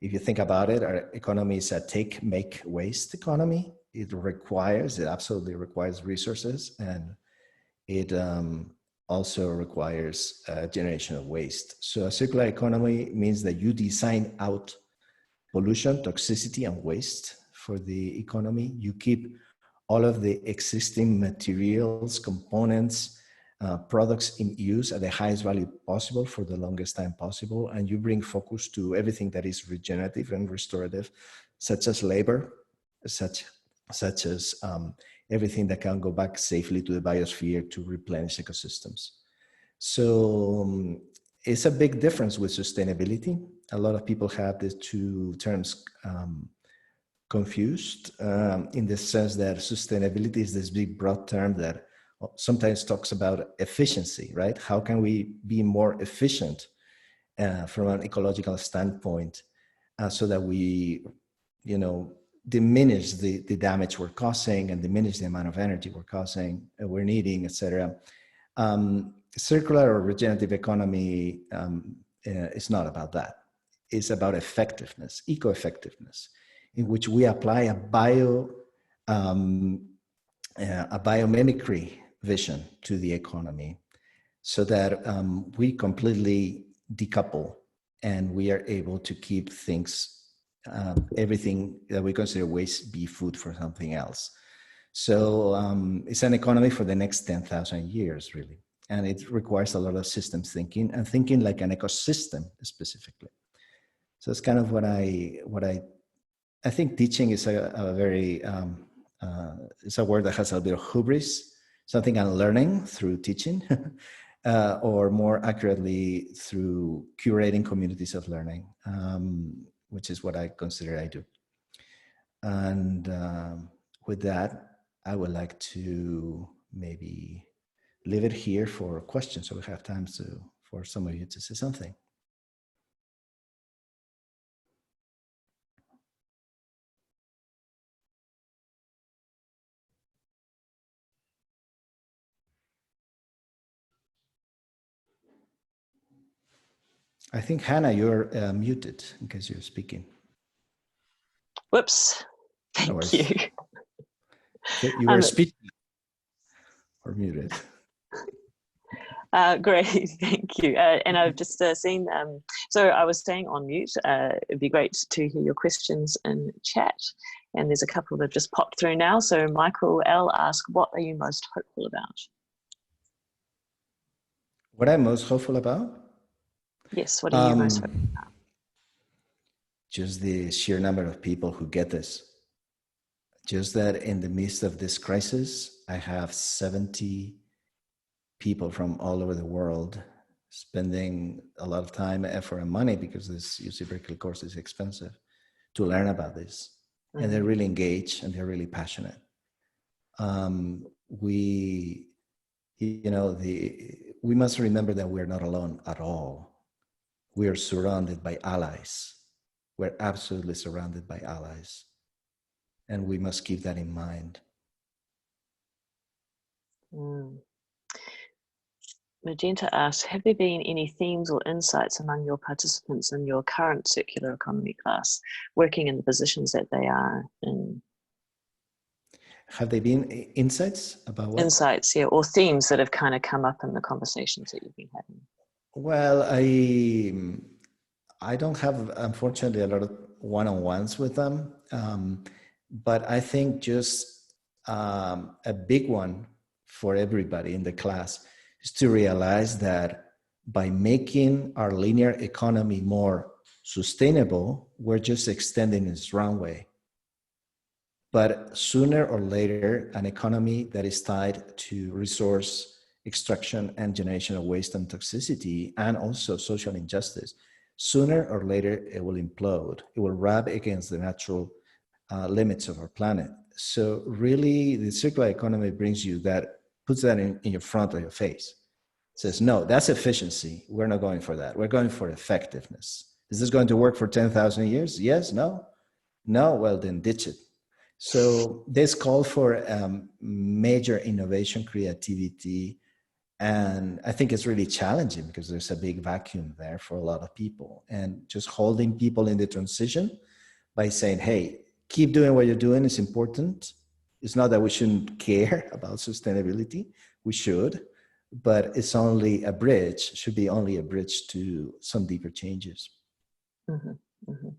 If you think about it, our economy is a take, make, waste economy. It absolutely requires resources, and it also requires generation of waste. So a circular economy means that you design out pollution, toxicity, and waste for the economy. You keep all of the existing materials, components, products in use at the highest value possible for the longest time possible, and you bring focus to everything that is regenerative and restorative, such as labor, such as everything that can go back safely to the biosphere to replenish ecosystems. So it's a big difference with sustainability. A lot of people have the two terms confused in the sense that sustainability is this big broad term that sometimes talks about efficiency, right? How can we be more efficient from an ecological standpoint so that we, diminish the damage we're causing and diminish the amount of energy we're needing, etc. Circular or regenerative economy is not about that. It's about effectiveness, eco-effectiveness, in which we apply a biomimicry vision to the economy so that we completely decouple and we are able to keep things, everything that we consider waste, be food for something else. So it's an economy for the next 10,000 years, really. And it requires a lot of systems thinking and thinking like an ecosystem specifically. So it's kind of what I think teaching is a very, it's a word that has a bit of hubris, something I'm learning through teaching, or more accurately through curating communities of learning, which is what I consider I do. And with that, I would like to maybe leave it here for questions, so we have time for some of you to say something. I think, Hannah, you're muted in case you're speaking. Whoops. Thank you. You were speaking or muted. Great, thank you. And I've just seen, so I was staying on mute. It'd be great to hear your questions in chat. And there's a couple that have just popped through now. So Michael L asked, what are you most hopeful about? What I'm most hopeful about? Yes, what are you most hopeful about? Just the sheer number of people who get this. Just that in the midst of this crisis, I have 70 people from all over the world spending a lot of time, effort, and money, because this UC Berkeley course is expensive, to learn about this. And they're really engaged and they're really passionate. We must remember that we're not alone at all. We are surrounded by allies. We're absolutely surrounded by allies. And we must keep that in mind. Magenta asks, have there been any themes or insights among your participants in your current circular economy class, working in the positions that they are in? Have there been insights about what? Insights, yeah, or themes that have kind of come up in the conversations that you've been having. Well, I don't have, unfortunately, a lot of one-on-ones with them, but I think just a big one for everybody in the class is to realize that by making our linear economy more sustainable, we're just extending its runway. But sooner or later, an economy that is tied to resource extraction and generation of waste and toxicity, and also social injustice, sooner or later it will implode. It will rub against the natural limits of our planet. So really, the circular economy brings you that, puts that in your front of your face. It says, no, that's efficiency. We're not going for that. We're going for effectiveness. Is this going to work for 10,000 years? Yes, no? No, well, then ditch it. So this call for major innovation, creativity, and I think it's really challenging because there's a big vacuum there for a lot of people. And just holding people in the transition by saying, hey, keep doing what you're doing is important. It's not that we shouldn't care about sustainability. We should, but it's only a bridge, should be only a bridge to some deeper changes. Mm-hmm, mm-hmm.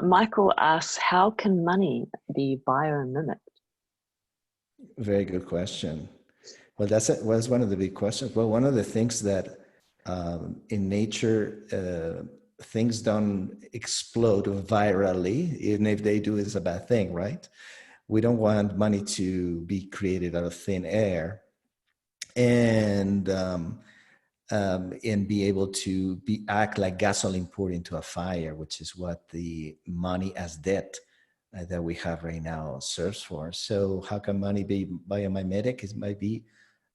Michael asks, how can money be biomimic? Very good question. Well, was one of the big questions. Well, one of the things that in nature, things don't explode virally. Even if they do, it's a bad thing, right? We don't want money to be created out of thin air and be able to act like gasoline poured into a fire, which is what the money as debt that we have right now serves for. So how can money be biomimetic? It might be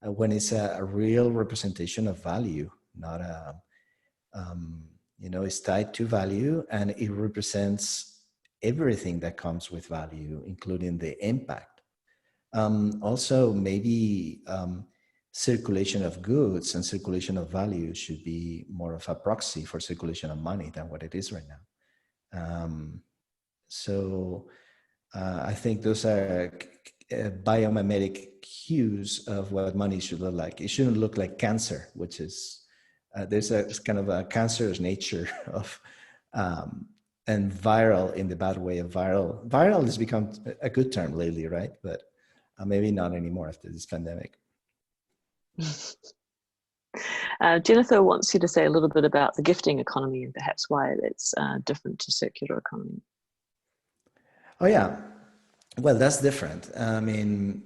when it's a real representation of value, not a, it's tied to value, and it represents everything that comes with value, including the impact. Also, maybe circulation of goods and circulation of value should be more of a proxy for circulation of money than what it is right now. I think those are biomimetic cues of what money should look like. It shouldn't look like cancer, which is, there's a kind of a cancerous nature of, and viral in the bad way of viral. Viral has become a good term lately, right? But maybe not anymore after this pandemic. Jennifer wants you to say a little bit about the gifting economy and perhaps why it's different to circular economy. Oh yeah, well, that's different. I mean,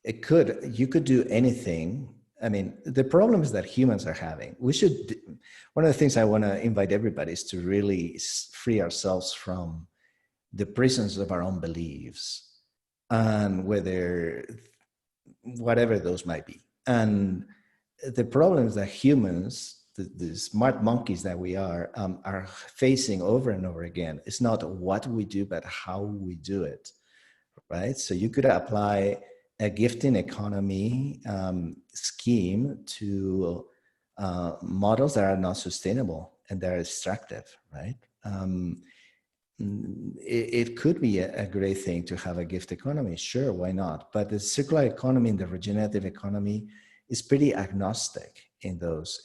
you could do anything. I mean, the problems that humans are having, one of the things I want to invite everybody is to really free ourselves from the prisons of our own beliefs, and whatever those might be. And the problems that humans, the smart monkeys that we are facing over and over again, it's not what we do, but how we do it, right? So you could apply a gifting economy scheme to models that are not sustainable and they're extractive, right? It could be a great thing to have a gift economy, sure, why not? But the circular economy and the regenerative economy is pretty agnostic in those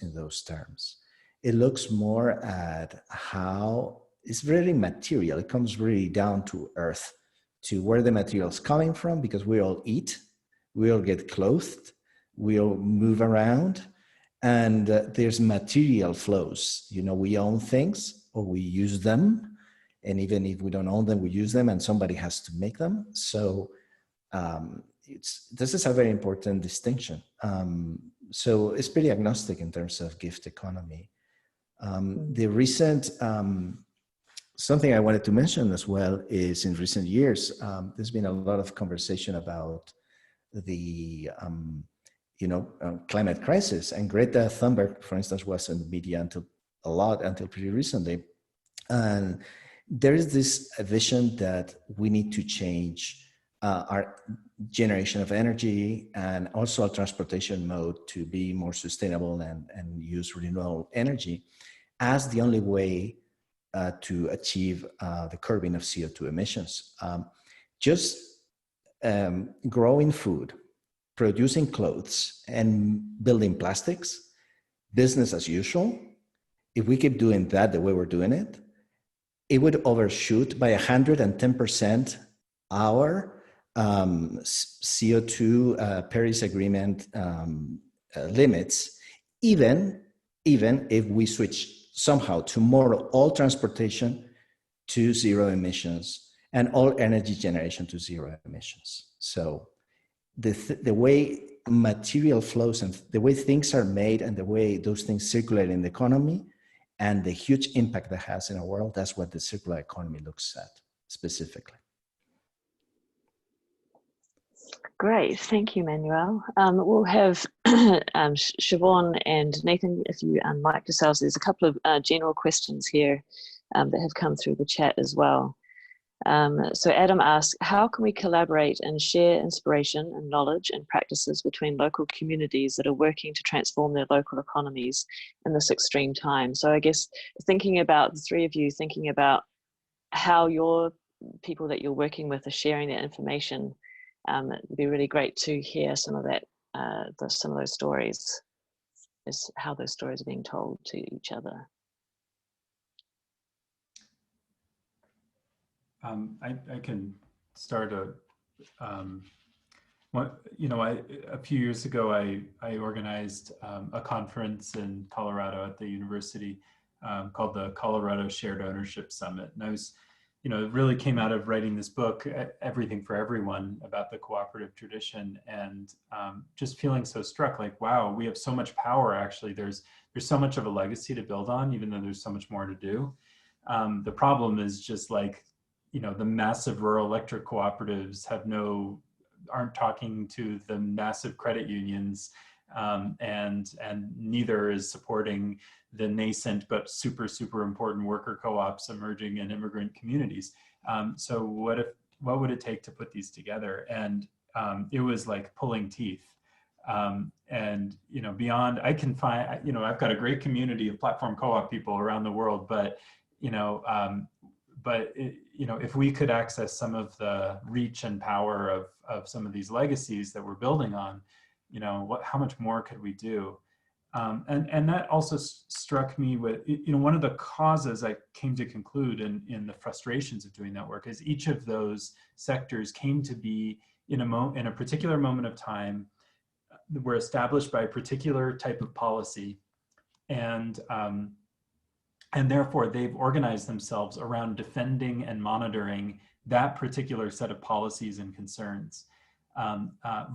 terms. It looks more at how it's very material. It comes really down to earth, to where the material is coming from, because we all eat, we all get clothed, we all move around, and there's material flows. We own things or we use them. And even if we don't own them, we use them, and somebody has to make them. So this is a very important distinction. So it's pretty agnostic in terms of gift economy. The recent, something I wanted to mention as well is in recent years, there's been a lot of conversation about the, climate crisis. And Greta Thunberg, for instance, was in the media until pretty recently. And there is this vision that we need to change our generation of energy and also our transportation mode to be more sustainable and use renewable energy as the only way to achieve the curbing of CO2 emissions. Growing food, producing clothes, and building plastics, business as usual, if we keep doing that the way we're doing it, it would overshoot by 110% our CO2 Paris Agreement limits, even if we switch somehow tomorrow all transportation to zero emissions and all energy generation to zero emissions. So the way material flows and the way things are made and the way those things circulate in the economy and the huge impact that has in our world, that's what the circular economy looks at specifically. Great, thank you, Manuel. We'll have Siobhan and Nathan, if you unmic yourselves. There's a couple of general questions here that have come through the chat as well. So Adam asks, how can we collaborate and share inspiration and knowledge and practices between local communities that are working to transform their local economies in this extreme time? So I guess thinking about the three of you, thinking about how your people that you're working with are sharing that information, it'd be really great to hear some of that, some of those stories, is how those stories are being told to each other. I can start a few years ago, I organized a conference in Colorado at the university called the Colorado Shared Ownership Summit. And I was, it really came out of writing this book, Everything for Everyone, about the cooperative tradition, and just feeling so struck, like, wow, we have so much power. Actually, there's so much of a legacy to build on, even though there's so much more to do. The problem is just like, the massive rural electric cooperatives aren't talking to the massive credit unions, and neither is supporting the nascent but super, super important worker co-ops emerging in immigrant communities. So what would it take to put these together? And it was like pulling teeth. And beyond, I can find, I've got a great community of platform co-op people around the world, but if we could access some of the reach and power of some of these legacies that we're building on, how much more could we do? And that also struck me with, one of the causes I came to conclude in the frustrations of doing that work is each of those sectors came to be in a particular moment of time, were established by a particular type of policy, and therefore they've organized themselves around defending and monitoring that particular set of policies and concerns,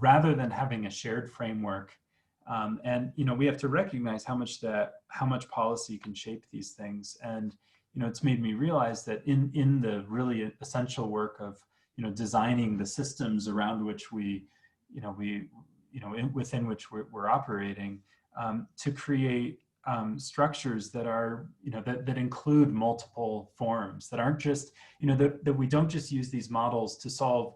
rather than having a shared framework. And we have to recognize how much policy can shape these things. And it's made me realize that in the really essential work of designing the systems around which within which we're operating, to create structures that are that include multiple forms, that aren't just that we don't just use these models to solve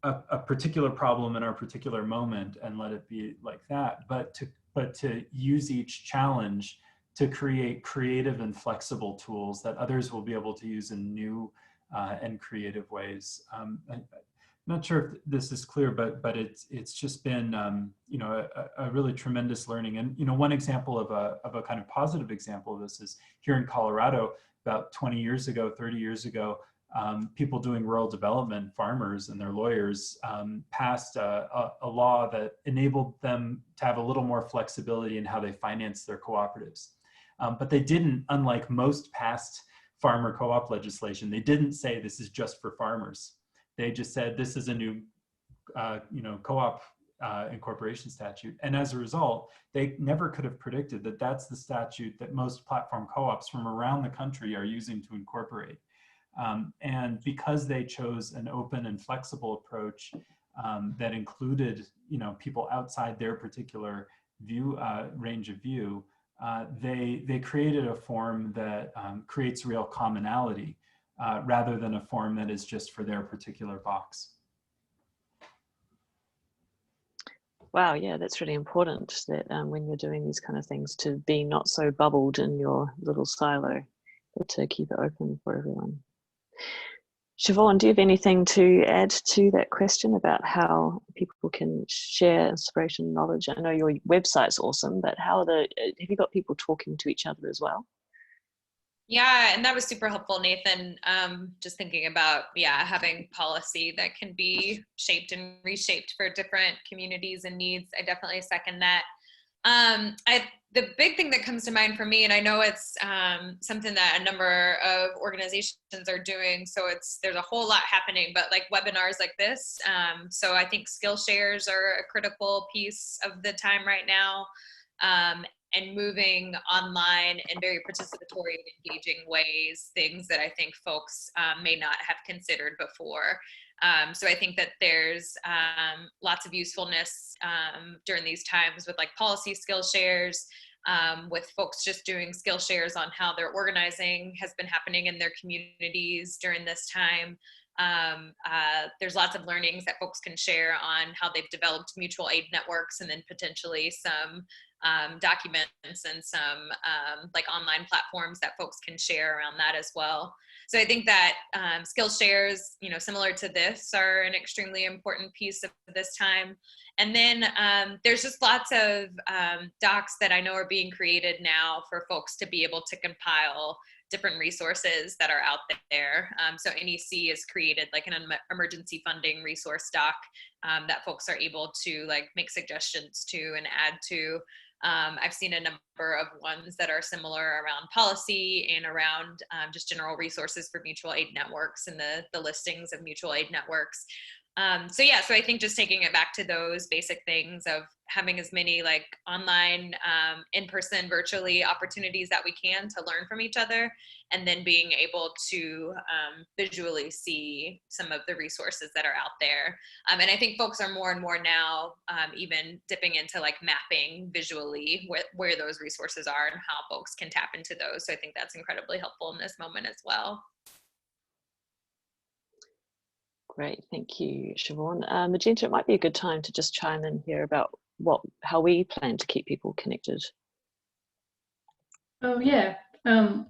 a particular problem in our particular moment and let it be like that, but to use each challenge to create creative and flexible tools that others will be able to use in new and creative ways. I'm not sure if this is clear, but it's just been a really tremendous learning. And one example of a kind of positive example of this is here in Colorado. About 20 years ago, 30 years ago, people doing rural development, farmers and their lawyers, passed a law that enabled them to have a little more flexibility in how they finance their cooperatives. But they didn't, unlike most past farmer co-op legislation, they didn't say this is just for farmers. They just said this is a new co-op incorporation statute. And as a result, they never could have predicted that that's the statute that most platform co-ops from around the country are using to incorporate. And because they chose an open and flexible approach that included, people outside their particular view range of view, they created a form that creates real commonality rather than a form that is just for their particular box. Wow, yeah, that's really important that when you're doing these kind of things to be not so bubbled in your little silo, but to keep it open for everyone. Siobhan, do you have anything to add to that question about how people can share inspiration and knowledge? I know your website's awesome, but have you got people talking to each other as well? Yeah, and that was super helpful, Nathan. Just thinking about, having policy that can be shaped and reshaped for different communities and needs. I definitely second that. The big thing that comes to mind for me, and I know it's something that a number of organizations are doing, so there's a whole lot happening, but like webinars like this. So I think skill shares are a critical piece of the time right now. And moving online in very participatory and engaging ways, things that I think folks may not have considered before. So I think that there's lots of usefulness during these times with like policy skill shares, with folks just doing skill shares on how their organizing has been happening in their communities during this time. There's lots of learnings that folks can share on how they've developed mutual aid networks, and then potentially some documents and some like online platforms that folks can share around that as well. So I think that skill shares, similar to this, are an extremely important piece of this time. And then there's just lots of docs that I know are being created now for folks to be able to compile different resources that are out there. So NEC has created like an emergency funding resource doc that folks are able to like make suggestions to and add to. I've seen a number of ones that are similar around policy and around just general resources for mutual aid networks and the listings of mutual aid networks. So I think just taking it back to those basic things of having as many like online, in-person, virtually opportunities that we can to learn from each other, and then being able to visually see some of the resources that are out there. And I think folks are more and more now even dipping into like mapping visually where those resources are and how folks can tap into those. So I think that's incredibly helpful in this moment as well. Great, thank you, Siobhan. Magenta, it might be a good time to just chime in here about how we plan to keep people connected. Oh yeah,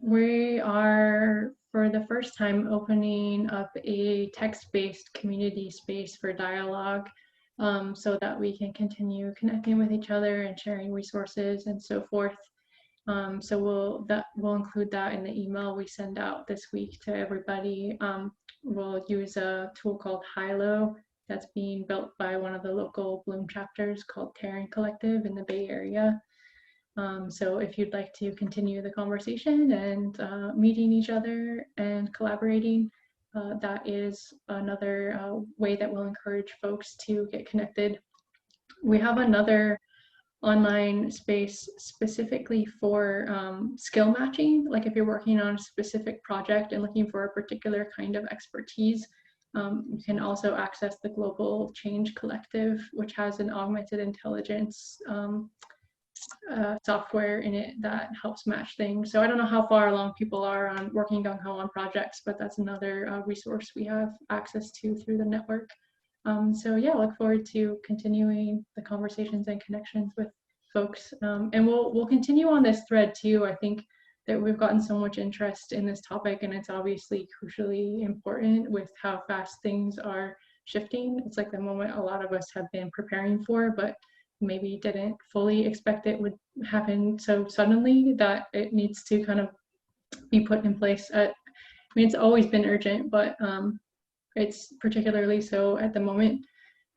we are for the first time opening up a text-based community space for dialogue, so that we can continue connecting with each other and sharing resources and so forth. So we'll include that in the email we send out this week to everybody. We'll use a tool called Hilo that's being built by one of the local Bloom chapters called Cooperative in the Bay Area. So if you'd like to continue the conversation and meeting each other and collaborating, that is another way that will encourage folks to get connected. We have another online space specifically for skill matching. Like if you're working on a specific project and looking for a particular kind of expertise, you can also access the Global Change Collective, which has an augmented intelligence software in it that helps match things. So I don't know how far along people are on working gung-ho on projects, but that's another resource we have access to through the network. So yeah, look forward to continuing the conversations and connections with folks. And we'll continue on this thread too. I think that we've gotten so much interest in this topic, and it's obviously crucially important with how fast things are shifting. It's like the moment a lot of us have been preparing for, but maybe didn't fully expect it would happen so suddenly that it needs to kind of be put in place. I mean, it's always been urgent, but it's particularly so at the moment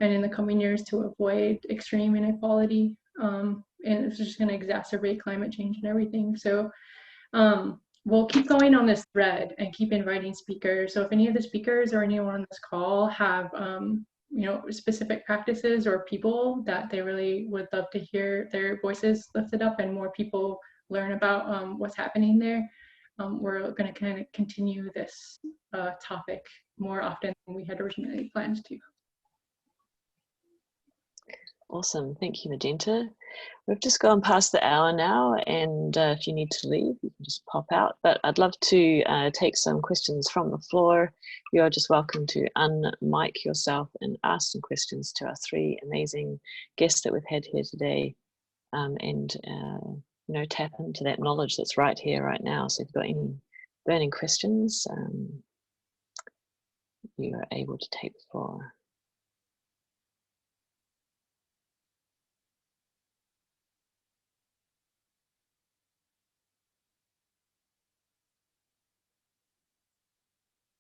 and in the coming years to avoid extreme inequality. And it's just going to exacerbate climate change and everything. So we'll keep going on this thread and keep inviting speakers. So if any of the speakers or anyone on this call have specific practices or people that they really would love to hear their voices lifted up and more people learn about what's happening there. We're going to kind of continue this topic more often than we had originally planned to. Awesome. Thank you, Magenta. We've just gone past the hour now, and if you need to leave, you can just pop out. But I'd love to take some questions from the floor. You are just welcome to unmic yourself and ask some questions to our three amazing guests that we've had here today, and tap into that knowledge that's right here, right now. So if you've got any burning questions, you are able to take the floor.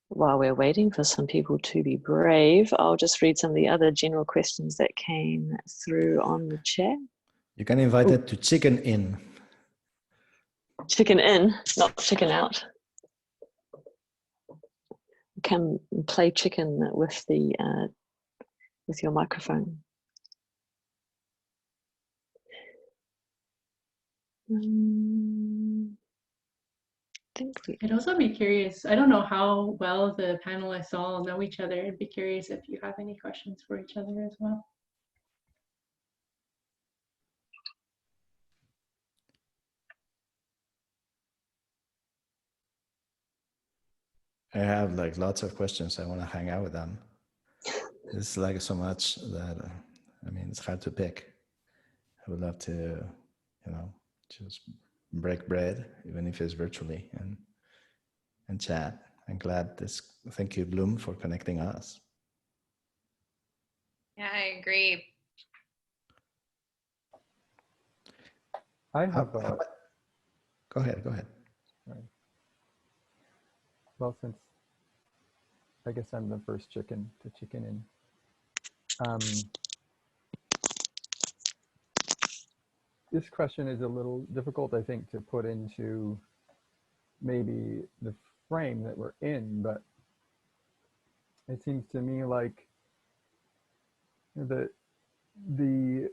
While we're waiting for some people to be brave, I'll just read some of the other general questions that came through on the chat. You can invite it to chicken in. Chicken in, not chicken out. You can play chicken with the with your microphone. I'd also be curious, I don't know how well the panelists all know each other. I'd be curious if you have any questions for each other as well. I have like lots of questions. I want to hang out with them. It's like so much that, I mean, it's hard to pick. I would love to, just break bread, even if it's virtually, and chat. I'm glad thank you, Bloom, for connecting us. Yeah, I agree. I have Go ahead. Right. Well, since I guess I'm the first chicken to chicken in. This question is a little difficult, I think, to put into maybe the frame that we're in, but it seems to me like the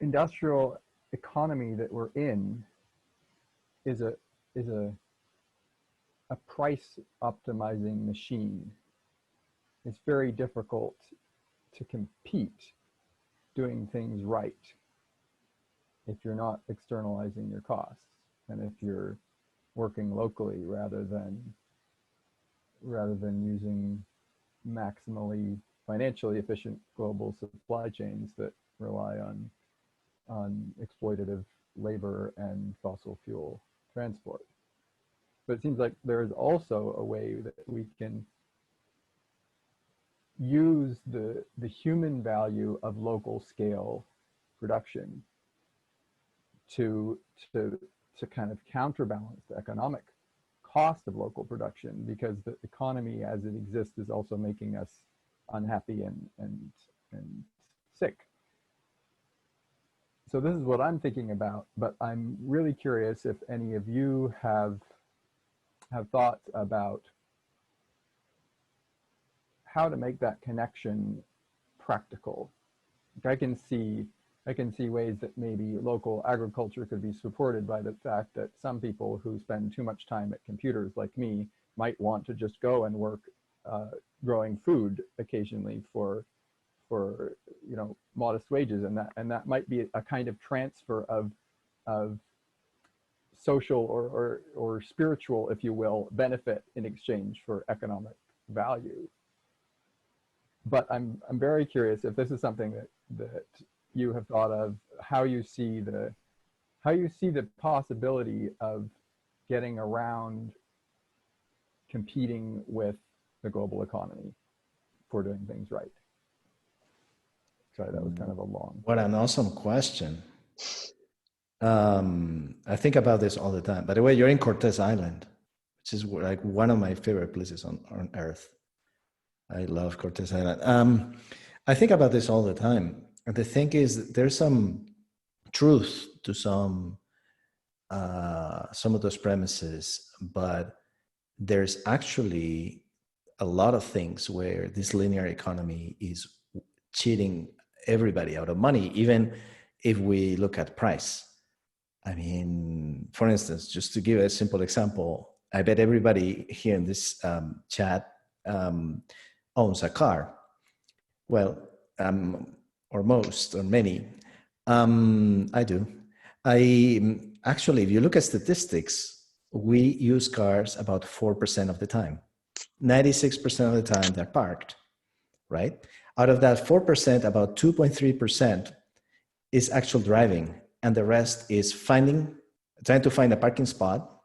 industrial economy that we're in is a price optimizing machine. It's very difficult to compete doing things right if you're not externalizing your costs and if you're working locally rather than using maximally financially efficient global supply chains that rely on exploitative labor and fossil fuel transport. But it seems like there is also a way that we can use the human value of local scale production to kind of counterbalance the economic cost of local production, because the economy as it exists is also making us unhappy and sick. So this is what I'm thinking about, but I'm really curious if any of you have thoughts about how to make that connection practical. I can see ways that maybe local agriculture could be supported by the fact that some people who spend too much time at computers like me might want to just go and work growing food occasionally for modest wages, and that might be a kind of transfer of social or spiritual, if you will, benefit in exchange for economic value. But I'm very curious if this is something that you have thought of, how you see the possibility of getting around competing with the global economy for doing things right. Sorry, that was kind of a long. What an awesome question. I think about this all the time. By the way, you're in Cortez Island, which is like one of my favorite places on Earth. I love Cortez Island. I think about this all the time. And the thing is, there's some truth to some of those premises, but there's actually a lot of things where this linear economy is cheating everybody out of money, even if we look at price. I mean, for instance, just to give a simple example, I bet everybody here in this chat owns a car. Well, or most, or many. I do. Actually, if you look at statistics, we use cars about 4% of the time. 96% of the time they're parked, right? Out of that 4%, about 2.3% is actual driving, and the rest is trying to find a parking spot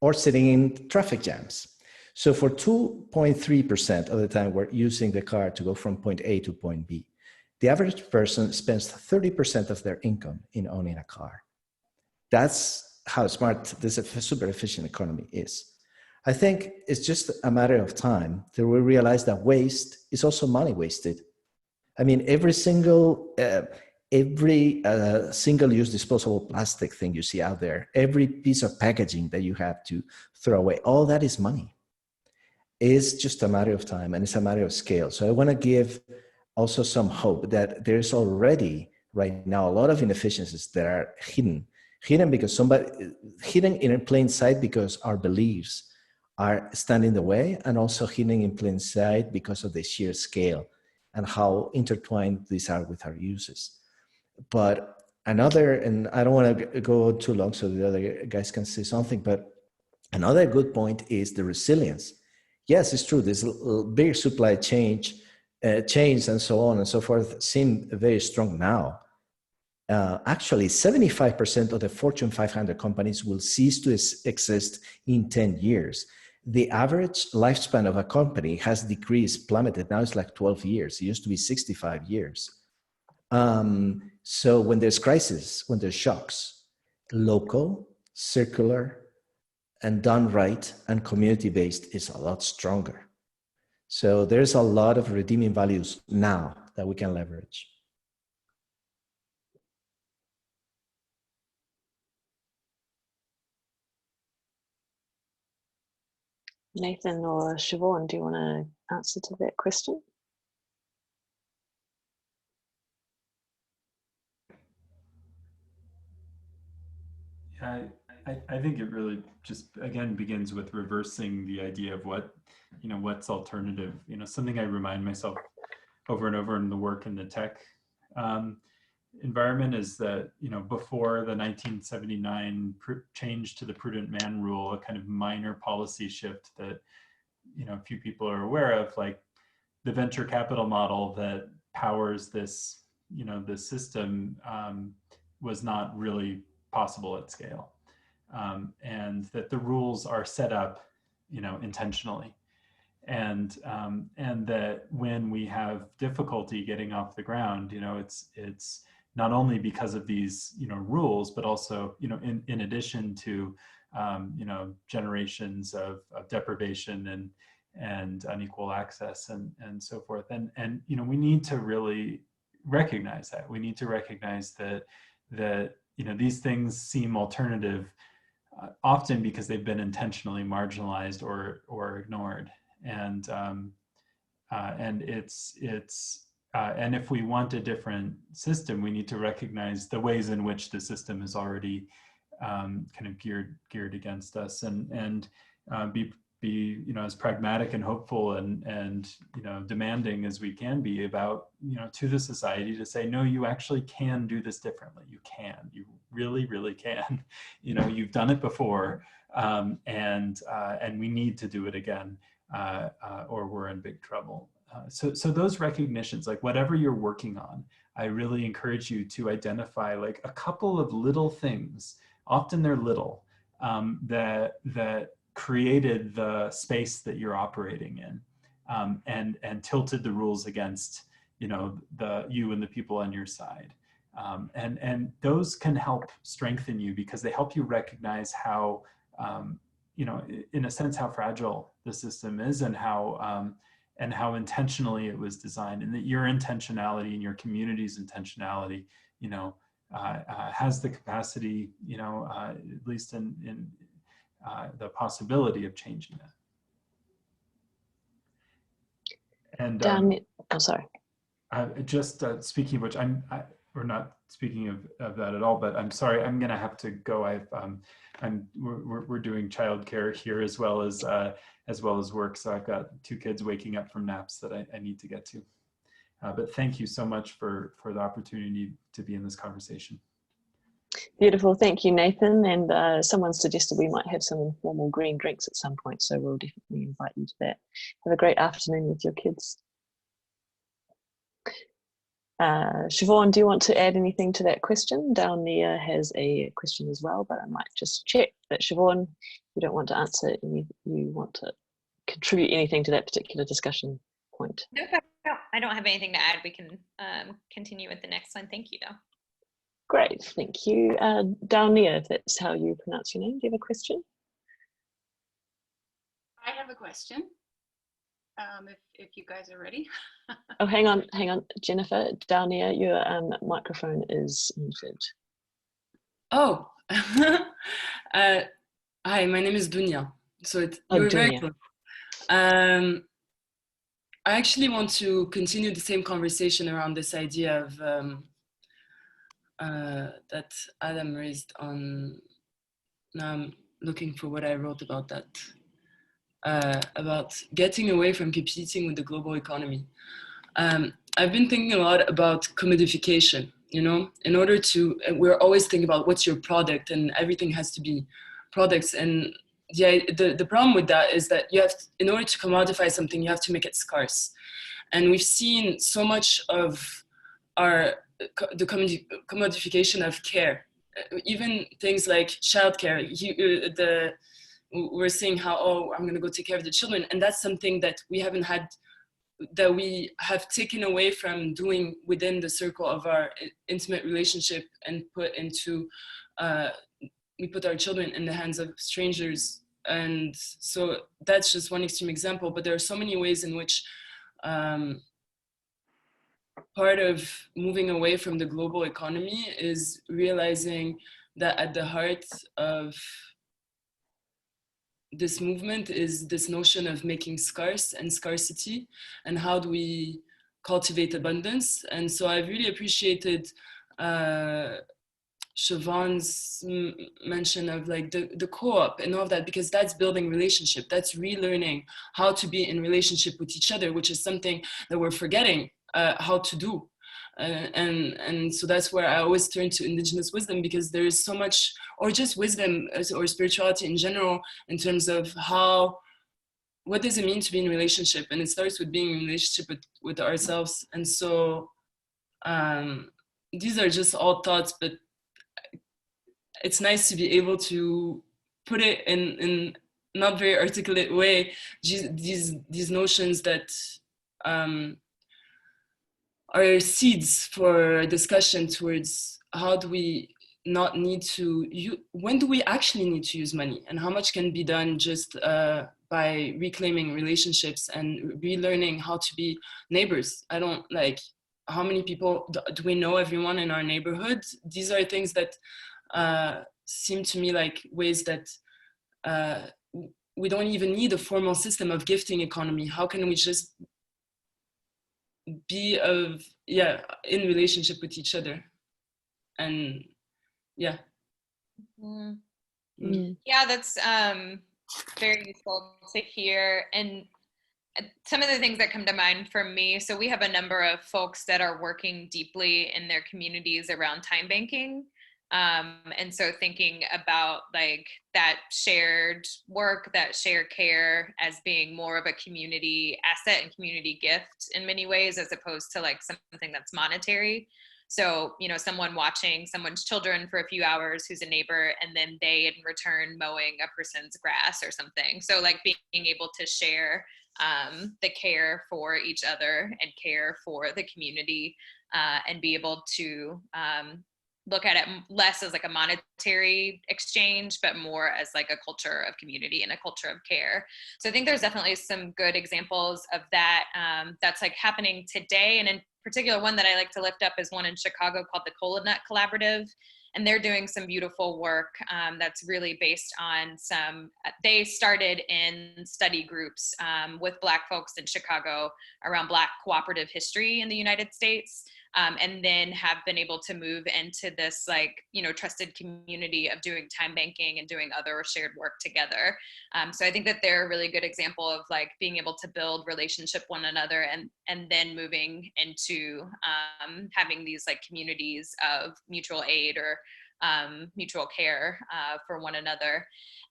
or sitting in traffic jams. So for 2.3% of the time, we're using the car to go from point A to point B. The average person spends 30% of their income in owning a car. That's how smart this super efficient economy is. I think it's just a matter of time that we realize that waste is also money wasted. I mean, every single single-use disposable plastic thing you see out there, every piece of packaging that you have to throw away, all that is money. It's just a matter of time, and it's a matter of scale. So I want to give also some hope that there's already right now a lot of inefficiencies that are hidden because hidden in plain sight because our beliefs are standing in the way, and also hidden in plain sight because of the sheer scale and how intertwined these are with our uses. But another, and I don't want to go too long so the other guys can say something, but another good point is the resilience. Yes, it's true. This big supply chains and so on and so forth seem very strong now. Actually, 75% of the Fortune 500 companies will cease to exist in 10 years. The average lifespan of a company has decreased, plummeted. Now it's like 12 years. It used to be 65 years. So when there's crisis, when there's shocks, local, circular, and done right and community-based is a lot stronger. So there's a lot of redeeming values now that we can leverage. Nathan or Siobhan, do you want to answer to that question? Yeah, I think it really just, again, begins with reversing the idea of what's alternative. Something I remind myself over and over in the work in the tech environment is that, before the 1979 change to the prudent man rule, a kind of minor policy shift that, few people are aware of, like the venture capital model that powers this, this system was not really possible at scale. And that the rules are set up, intentionally. And that when we have difficulty getting off the ground, it's not only because of these, rules, but also, in addition to, generations of deprivation and unequal access and so forth. And we need to really recognize that. We need to recognize that these things seem alternative often because they've been intentionally marginalized or ignored. And if we want a different system, we need to recognize the ways in which the system is already kind of geared against us, and be as pragmatic and hopeful and demanding as we can be about to the society to say, no, you actually can do this differently. You really can. You've done it before, and we need to do it again, or we're in big trouble. So those recognitions, like whatever you're working on, I really encourage you to identify like a couple of little things. Often they're little, that created the space that you're operating in, and tilted the rules against you and the people on your side, and those can help strengthen you because they help you recognize how in a sense how fragile the system is, and how intentionally it was designed, and that your intentionality and your community's intentionality has the capacity, at least in the possibility of changing that. And oh, sorry. just speaking of which, we're not speaking of that at all, but I'm sorry, I'm gonna have to go. We're doing childcare here as well as work. So I've got 2 kids waking up from naps that I need to get to. But thank you so much for the opportunity to be in this conversation. Beautiful, thank you, Nathan. And someone suggested we might have some informal green drinks at some point, so we'll definitely invite you to that. Have a great afternoon with your kids. Siobhan, do you want to add anything to that question? Down has a question as well, but I might just check that, Siobhan, you don't want to answer any, you want to contribute anything to that particular discussion point. No, I don't have anything to add. We can continue with the next one. Thank you, though. Great, thank you. Downia, if that's how you pronounce your name, do you have a question? I have a question, if you guys are ready. Oh, hang on, Jennifer, Downia, your microphone is muted. Oh, hi, my name is Dunya. So you were very close. I actually want to continue the same conversation around this idea of that Adam raised on. Now I'm looking for what I wrote about that. About getting away from competing with the global economy. I've been thinking a lot about commodification, you know, in order to, we're always thinking about what's your product and everything has to be products. And the problem with that is that you have, in order to commodify something, you have to make it scarce. And we've seen so much of the commodification of care, even things like childcare. We're seeing how, oh, I'm going to go take care of the children. And that's something that we haven't had, that we have taken away from doing within the circle of our intimate relationship and put into, we put our children in the hands of strangers. And so that's just one extreme example, but there are so many ways in which part of moving away from the global economy is realizing that at the heart of this movement is this notion of making scarce and scarcity, and how do we cultivate abundance. And so I've really appreciated Siobhan's mention of like the co-op and all of that, because that's building relationship, that's relearning how to be in relationship with each other, which is something that we're forgetting how to do. And so that's where I always turn to indigenous wisdom, because there is so much, or just wisdom or spirituality in general, in terms of what does it mean to be in relationship? And it starts with being in relationship with ourselves. And so these are just all thoughts, but it's nice to be able to put it in not very articulate way, these notions that are seeds for discussion towards how do we not need to, when do we actually need to use money, and how much can be done just by reclaiming relationships and relearning how to be neighbors. I don't like, how many people, do we know everyone in our neighborhood? These are things that seem to me like ways that we don't even need a formal system of gifting economy. How can we just be in relationship with each other? And yeah. Yeah, that's very useful to hear. And some of the things that come to mind for me, so we have a number of folks that are working deeply in their communities around time banking. And so thinking about like that shared work, that shared care as being more of a community asset and community gift in many ways, as opposed to like something that's monetary. So, you know, someone watching someone's children for a few hours who's a neighbor, and then they in return mowing a person's grass or something. So like being able to share the care for each other and care for the community, and be able to look at it less as like a monetary exchange, but more as like a culture of community and a culture of care. So I think there's definitely some good examples of that that's like happening today. And in particular one that I like to lift up is one in Chicago called the Cola Nut Collaborative. And they're doing some beautiful work that's really based on they started in study groups with Black folks in Chicago around Black cooperative history in the United States. And then have been able to move into this trusted community of doing time banking and doing other shared work together. So I think that they're a really good example of being able to build relationship one another and then moving into having these communities of mutual aid or mutual care for one another.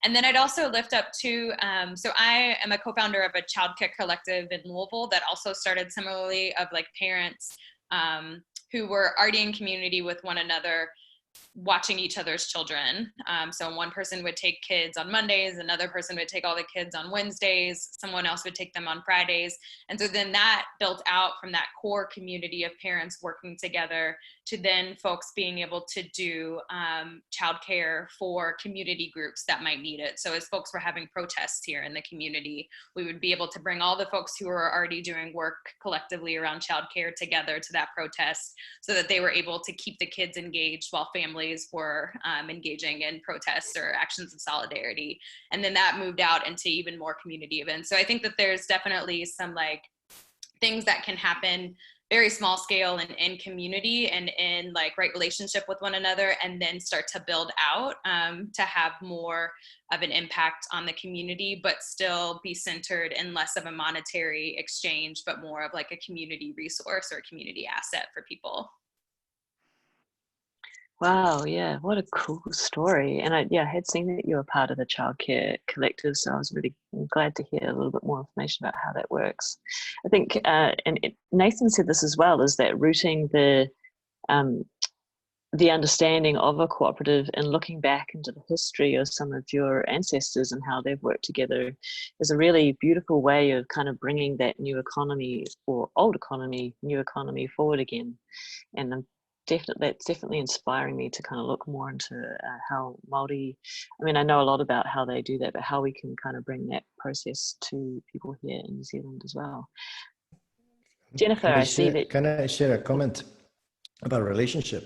And then I'd also lift up too, so I am a co-founder of a childcare collective in Louisville that also started similarly of parents who were already in community with one another, watching each other's children. So one person would take kids on Mondays, another person would take all the kids on Wednesdays, someone else would take them on Fridays. And so then that built out from that core community of parents working together to then folks being able to do childcare for community groups that might need it. So as folks were having protests here in the community, we would be able to bring all the folks who were already doing work collectively around childcare together to that protest so that they were able to keep the kids engaged while families were engaging in protests or actions of solidarity. And then that moved out into even more community events. So I think that there's definitely some things that can happen very small scale and in community and in right relationship with one another, and then start to build out to have more of an impact on the community, but still be centered in less of a monetary exchange, but more of a community resource or a community asset for people. Wow, yeah, what a cool story. And I had seen that you were part of the childcare collective, so I was really glad to hear a little bit more information about how that works. I think, Nathan said this as well, is that rooting the understanding of a cooperative and looking back into the history of some of your ancestors and how they've worked together is a really beautiful way of kind of bringing that new economy or old economy, new economy forward again. And that's definitely inspiring me to kind of look more into how Māori, I know a lot about how they do that, but how we can kind of bring that process to people here in New Zealand as well. Jennifer, I see that. Can I share a comment about relationship?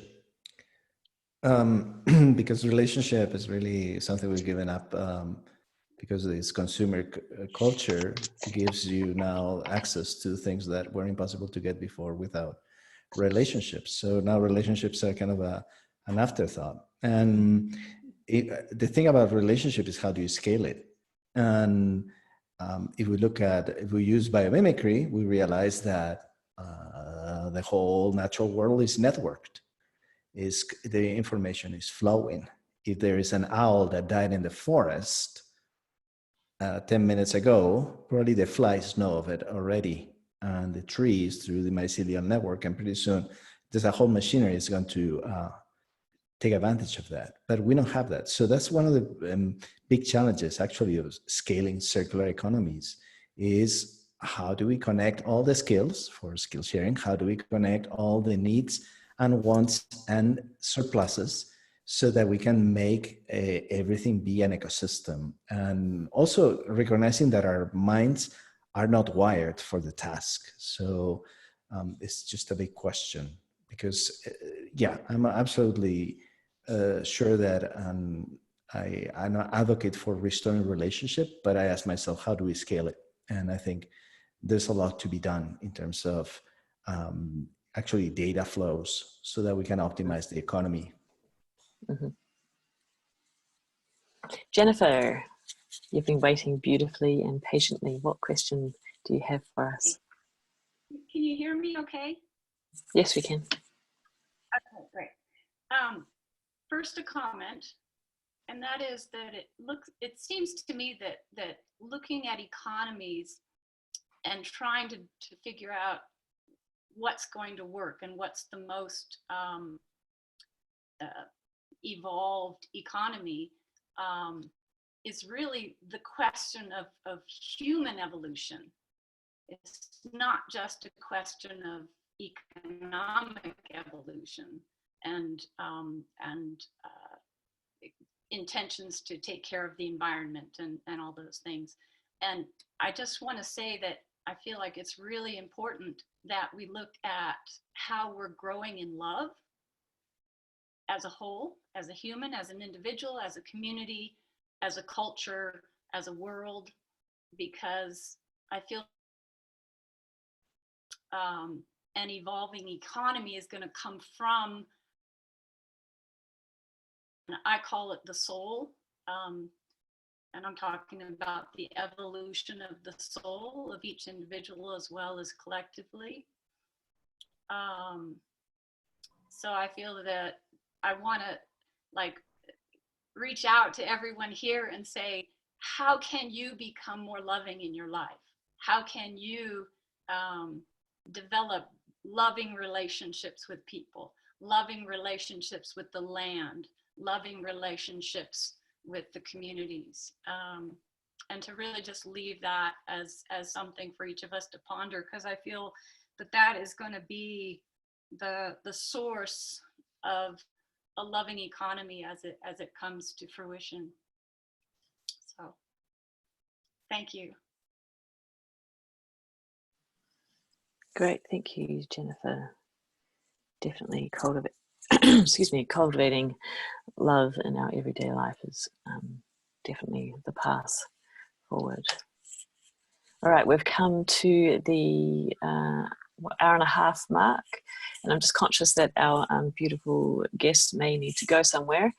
Because relationship is really something we've given up because this consumer culture gives you now access to things that were impossible to get before without relationships. So now relationships are kind of an afterthought. And the thing about relationship is how do you scale it? And if we use biomimicry, we realize that the whole natural world is networked. The information is flowing. If there is an owl that died in the forest 10 minutes ago, probably the flies know of it already, and the trees through the mycelial network, and pretty soon there's a whole machinery is going to take advantage of that. But we don't have that. So that's one of the big challenges actually of scaling circular economies is how do we connect all the skills for skill sharing? How do we connect all the needs and wants and surpluses so that we can make everything be an ecosystem? And also recognizing that our minds are not wired for the task. So it's just a big question because I'm absolutely sure that I'm an advocate for restoring relationship, but I ask myself, how do we scale it? And I think there's a lot to be done in terms of actually data flows so that we can optimize the economy. Mm-hmm. Jennifer, you've been waiting beautifully and patiently. What question do you have for us? Can you hear me okay? Yes, we can. Okay, great. First, a comment, and that is that it seems to me that looking at economies and trying to figure out what's going to work and what's the most evolved economy is really the question of human evolution. It's not just a question of economic evolution and intentions to take care of the environment and all those things. And I just want to say that I feel like it's really important that we look at how we're growing in love as a whole, as a human, as an individual, as a community, as a culture, as a world, because I feel an evolving economy is going to come from, I call it the soul, and I'm talking about the evolution of the soul of each individual as well as collectively. So I feel that I want to like reach out to everyone here and say, how can you become more loving in your life? How can you develop loving relationships with people, loving relationships with the land, loving relationships with the communities, and to really just leave that as something for each of us to ponder, because I feel that that is going to be the source of a loving economy as it comes to fruition. So thank you. Great, thank you, Jennifer. Definitely cultivating love in our everyday life is definitely the path forward. All right, we've come to the hour and a half mark, and I'm just conscious that our beautiful guests may need to go somewhere.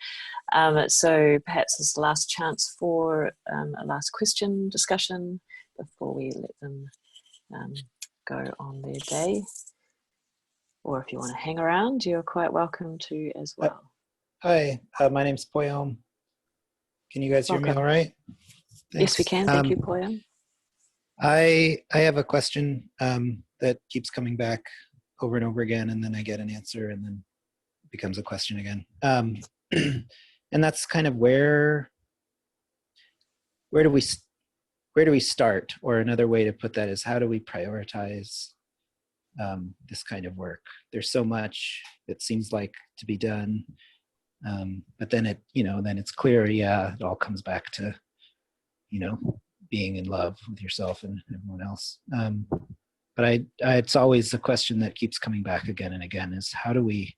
So perhaps this is the last chance for a last question discussion before we let them go on their day. Or if you want to hang around, you're quite welcome to as well. Hi, my name's Poyom. Can you guys hear me all right? Yes, we can. Thank you, Poyom. I have a question that keeps coming back over and over again, and then I get an answer, and then it becomes a question again. And that's kind of where do we start? Or another way to put that is, how do we prioritize this kind of work? There's so much that seems like to be done, but then then it's clear. Yeah, it all comes back to being in love with yourself and everyone else. But it's always a question that keeps coming back again and again: is how do we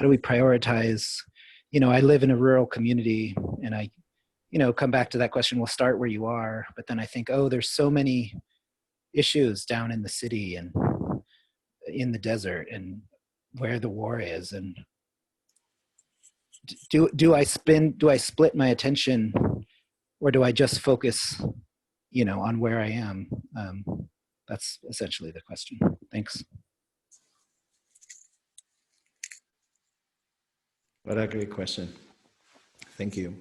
prioritize? I live in a rural community, and I come back to that question. We'll start where you are, but then I think, oh, there's so many issues down in the city and in the desert and where the war is, and do I split my attention, or do I just focus on where I am? That's essentially the question. Thanks. What a great question. Thank you.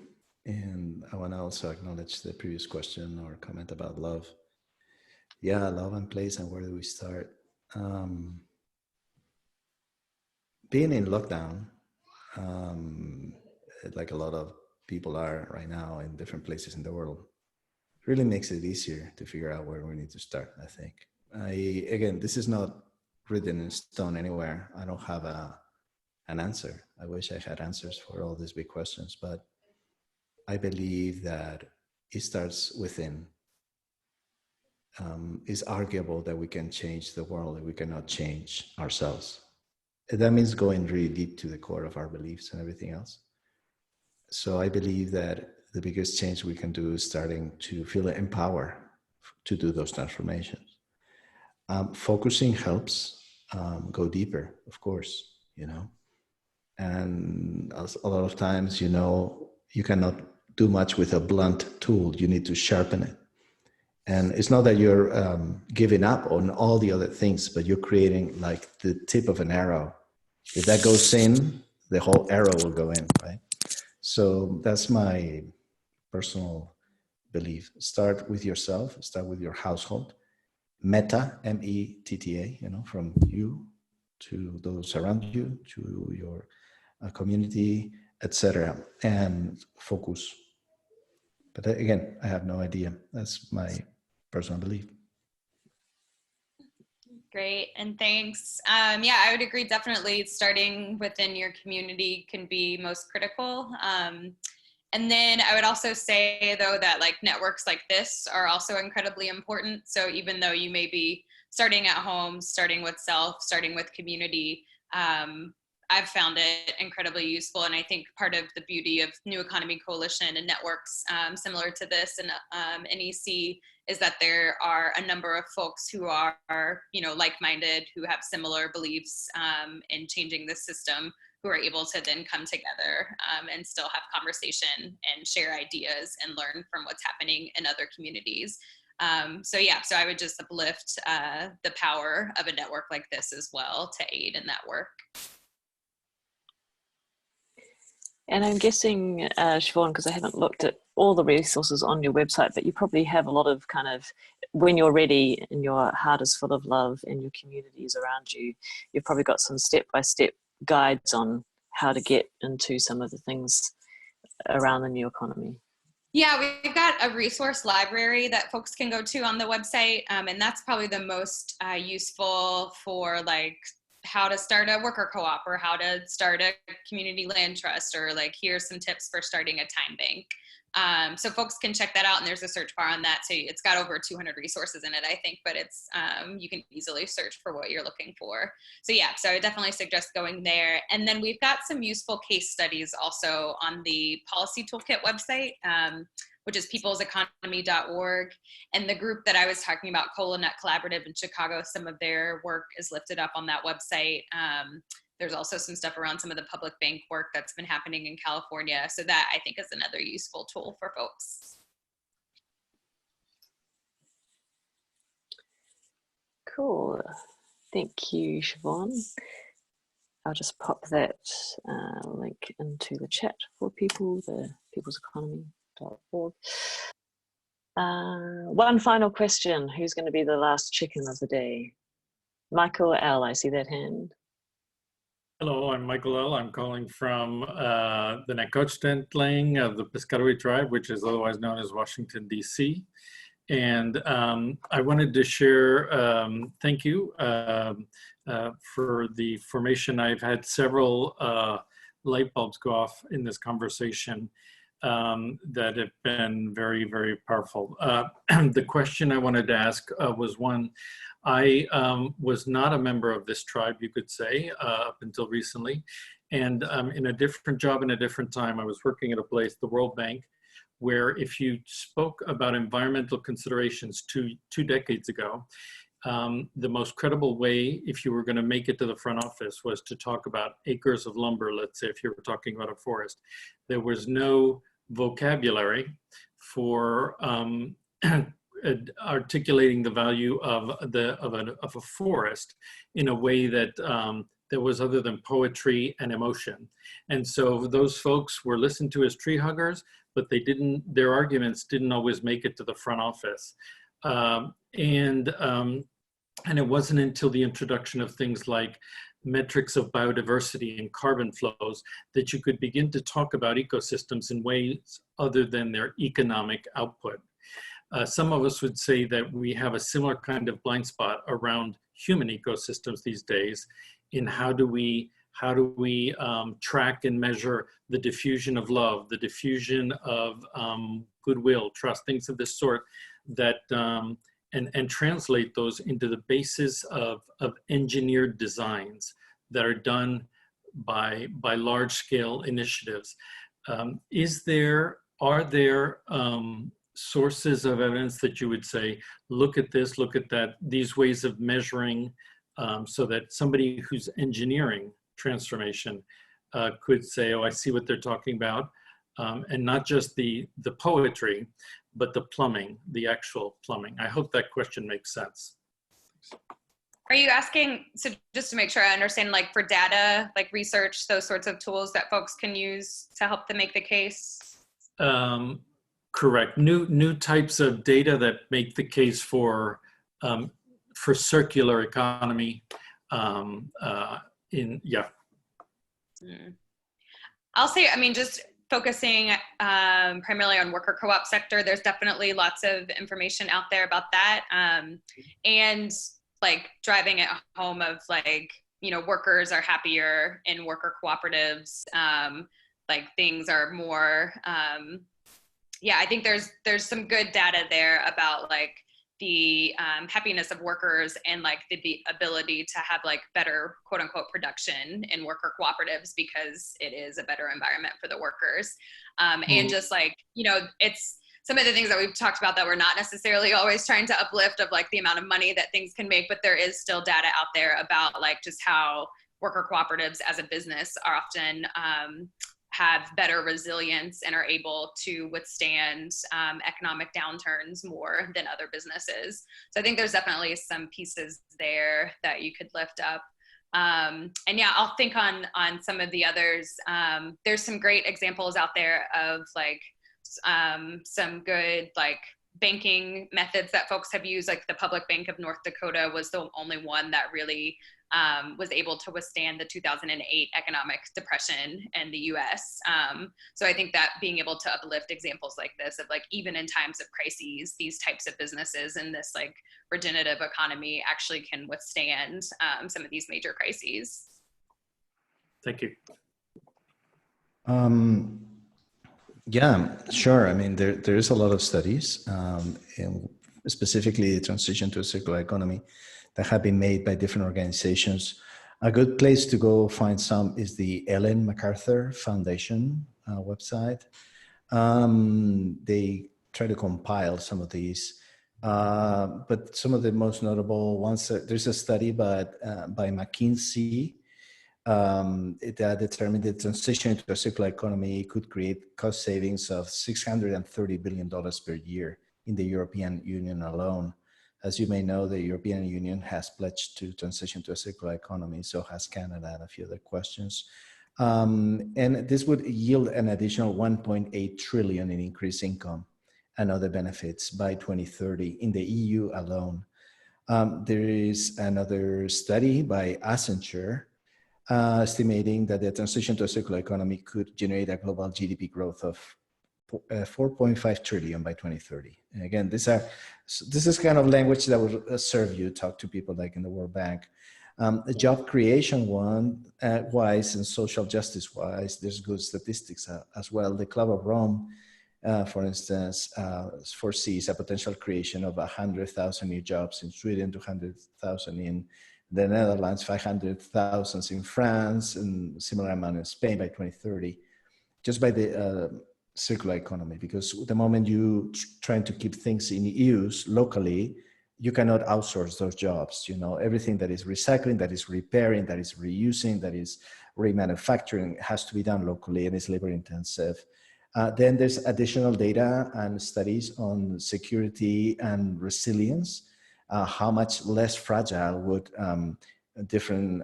And I want to also acknowledge the previous question or comment about love. Yeah, love and place, and where do we start? Being in lockdown, like a lot of people are right now in different places in the world, really makes it easier to figure out where we need to start, I think. Again, this is not written in stone anywhere. I don't have an answer. I wish I had answers for all these big questions, but I believe that it starts within. It's arguable that we can change the world and we cannot change ourselves. That means going really deep to the core of our beliefs and everything else. So I believe that the biggest change we can do is starting to feel empowered to do those transformations. Focusing helps. Go deeper, of course, and a lot of times, you cannot do much with a blunt tool. You need to sharpen it. And it's not that you're giving up on all the other things, but you're creating like the tip of an arrow. If that goes in, the whole arrow will go in, right? So that's my personal belief. Start with yourself, start with your household. Meta, M-E-T-T-A, from you to those around you, to your community, etc., and focus. But again, I have no idea. That's my personal belief. Great, and thanks. Yeah, I would agree. Definitely starting within your community can be most critical. And then I would also say, though, that like networks like this are also incredibly important. So even though you may be starting at home, starting with self, starting with community, I've found it incredibly useful. And I think part of the beauty of New Economy Coalition and networks similar to this and NEC is that there are a number of folks who are, like-minded, who have similar beliefs in changing the system, who are able to then come together and still have conversation and share ideas and learn from what's happening in other communities. So I would just uplift the power of a network like this as well to aid in that work. And I'm guessing, Siobhan, because I haven't looked at all the resources on your website, but you probably have a lot of kind of, when you're ready and your heart is full of love and your community is around you, you've probably got some step-by-step guides on how to get into some of the things around the new economy. Yeah, we've got a resource library that folks can go to on the website, and that's probably the most useful for like how to start a worker co-op or how to start a community land trust, or like here's some tips for starting a time bank. So folks can check that out, and there's a search bar on that. So it's got over 200 resources in it, I think, but it's you can easily search for what you're looking for. So yeah, so I would definitely suggest going there. And then we've got some useful case studies also on the Policy Toolkit website, which is peopleseconomy.org. And the group that I was talking about, Cola-Nut Collaborative in Chicago, some of their work is lifted up on that website. There's also some stuff around some of the public bank work that's been happening in California. So that I think is another useful tool for folks. Cool. Thank you, Siobhan. I'll just pop that link into the chat for people, the peopleseconomy.org. One final question. Who's going to be the last chicken of the day? Michael L., I see that hand. Hello, I'm Michael L. I'm calling from the Nacotchtank of the Piscataway tribe, which is otherwise known as Washington, D.C. And I wanted to share, thank you for the formation. I've had several light bulbs go off in this conversation that have been very, very powerful. The question I wanted to ask was one, I was not a member of this tribe, you could say, up until recently. And in a different job in a different time, I was working at a place, the World Bank, where if you spoke about environmental considerations two decades ago, the most credible way, if you were going to make it to the front office, was to talk about acres of lumber, let's say, if you were talking about a forest. There was no vocabulary for articulating the value of a forest in a way that that was other than poetry and emotion. And so those folks were listened to as tree huggers, but they didn't, their arguments didn't always make it to the front office. And it wasn't until the introduction of things like metrics of biodiversity and carbon flows that you could begin to talk about ecosystems in ways other than their economic output. Some of us would say that we have a similar kind of blind spot around human ecosystems these days in how do we track and measure the diffusion of love, the diffusion of goodwill, trust, things of this sort, that and translate those into the basis of engineered designs that are done by large-scale initiatives. Are there sources of evidence that you would say, look at this, look at that, these ways of measuring, so that somebody who's engineering transformation could say, oh, I see what they're talking about, and not just the poetry, but the plumbing, the actual plumbing. I hope that question makes sense. Are you asking, so just to make sure I understand, like for data, like research, those sorts of tools that folks can use to help them make the case? Correct. New types of data that make the case for circular economy. I'll say, I mean, just focusing primarily on worker co-op sector, there's definitely lots of information out there about that. And like driving it home of like, you know, workers are happier in worker cooperatives. like things are more, yeah, I think there's some good data there about like the happiness of workers and like the ability to have like better quote unquote production in worker cooperatives because it is a better environment for the workers. And just like, you know, it's some of the things that we've talked about that we're not necessarily always trying to uplift of like the amount of money that things can make, but there is still data out there about like just how worker cooperatives as a business are often have better resilience and are able to withstand economic downturns more than other businesses. So I think there's definitely some pieces there that you could lift up. And yeah, I'll think on some of the others. There's some great examples out there of like some good like banking methods that folks have used. Like the Public Bank of North Dakota was the only one that really was able to withstand the 2008 economic depression in the US. So I think that being able to uplift examples like this of like, even in times of crises, these types of businesses in this like regenerative economy actually can withstand some of these major crises. Thank you. Yeah, sure. I mean, there is a lot of studies, and specifically the transition to a circular economy that have been made by different organizations. A good place to go find some is the Ellen MacArthur Foundation website. They try to compile some of these, but some of the most notable ones, there's a study by McKinsey that determined the transition to a circular economy could create cost savings of $630 billion per year in the European Union alone. As you may know, the European Union has pledged to transition to a circular economy, so has Canada and a few other questions. And this would yield an additional 1.8 trillion in increased income and other benefits by 2030 in the EU alone. There is another study by Accenture estimating that the transition to a circular economy could generate a global GDP growth of 4.5 trillion by 2030. And again, this is kind of language that would serve you talk to people like in the World Bank. The job creation wise and social justice wise, there's good statistics as well. The Club of Rome, for instance, foresees a potential creation of 100,000 new jobs in Sweden, 200,000 in the Netherlands, 500,000 in France, and similar amount in Spain by 2030, just by the circular economy. Because the moment you trying to keep things in use locally, you cannot outsource those jobs. You know, everything that is recycling, that is repairing, that is reusing, that is remanufacturing has to be done locally and is labor intensive. Then there's additional data and studies on security and resilience. How much less fragile would different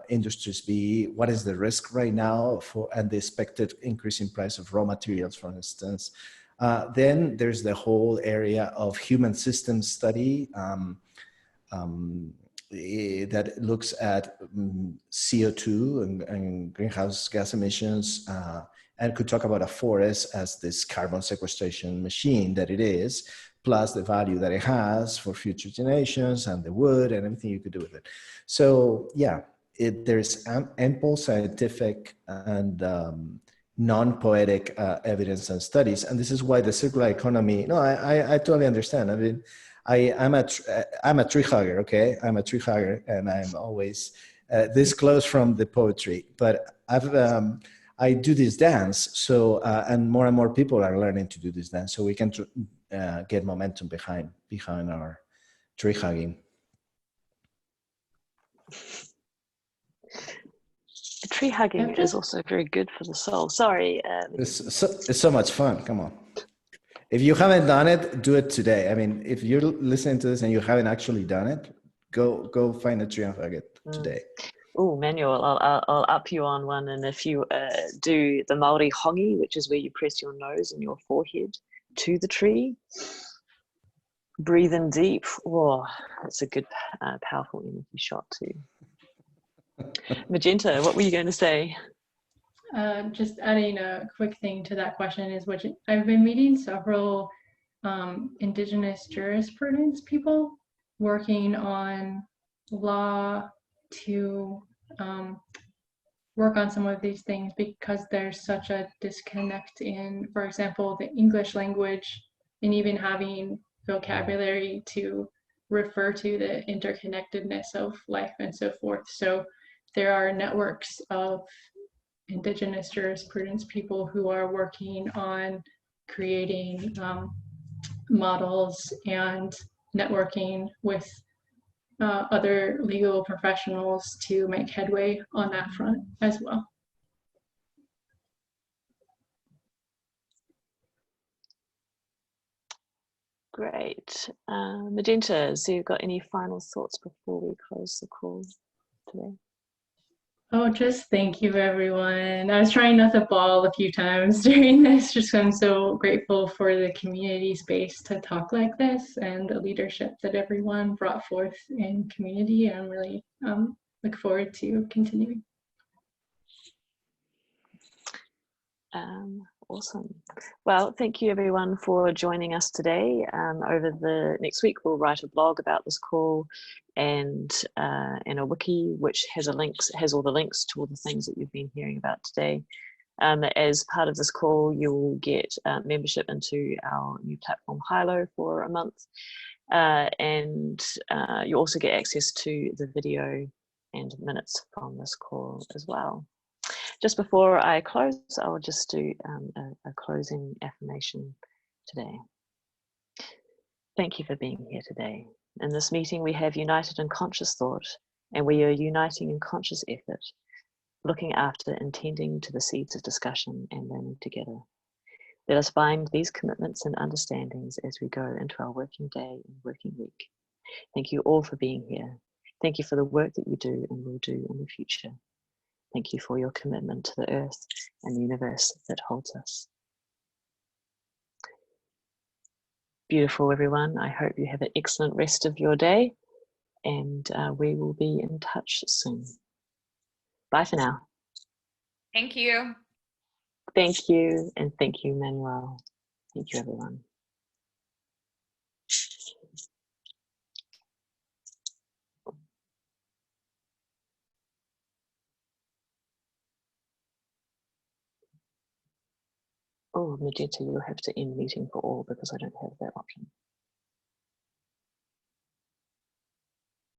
industries be? What is the risk right now and the expected increase in price of raw materials, for instance? Then there's the whole area of human systems study that looks at CO2 and greenhouse gas emissions, and could talk about a forest as this carbon sequestration machine that it is, plus the value that it has for future generations and the wood and everything you could do with it. So yeah, there's ample scientific and non-poetic evidence and studies. And this is why the circular economy, no, I totally understand. I mean, I'm a tree hugger, okay? I'm a tree hugger and I'm always this close from the poetry, but I do this dance. So, and more people are learning to do this dance. So we can get momentum behind our tree hugging. Tree hugging is also very good for the soul. Sorry. It's so much fun. Come on. If you haven't done it, do it today. I mean, if you're listening to this and you haven't actually done it, go find a tree and hug it today. Oh, Manuel, I'll up you on one. And if you do the Maori hongi, which is where you press your nose and your forehead to the tree, breathe in deep. Oh, that's a good, powerful energy shot too. Magenta, what were you going to say? Just adding a quick thing to that question is, which I've been meeting several indigenous jurisprudence people working on law to work on some of these things because there's such a disconnect in, for example, the English language, and even having vocabulary to refer to the interconnectedness of life and so forth. So there are networks of Indigenous jurisprudence people who are working on creating models and networking with other legal professionals to make headway on that front as well. Great. Magenta, so you've got any final thoughts before we close the call today? Oh, just thank you, everyone. I was trying not to bawl a few times during this, just I'm so grateful for the community space to talk like this and the leadership that everyone brought forth in community. I'm really look forward to continuing. Awesome. Well, thank you everyone for joining us today. Over the next week, we'll write a blog about this call and a wiki, which has all the links to all the things that you've been hearing about today. As part of this call, you will get membership into our new platform, Hilo, for a month. And you also get access to the video and minutes from this call as well. Just before I close, I'll just do a closing affirmation today. Thank you for being here today. In this meeting, we have united in conscious thought, and we are uniting in conscious effort, looking after and tending to the seeds of discussion and learning together. Let us bind these commitments and understandings as we go into our working day and working week. Thank you all for being here. Thank you for the work that you do and will do in the future. Thank you for your commitment to the earth and the universe that holds us. Beautiful, everyone. I hope you have an excellent rest of your day, and we will be in touch soon. Bye for now. Thank you. Thank you, and thank you, Manuel. Thank you, everyone. Oh, Magenta, you'll have to end meeting for all because I don't have that option.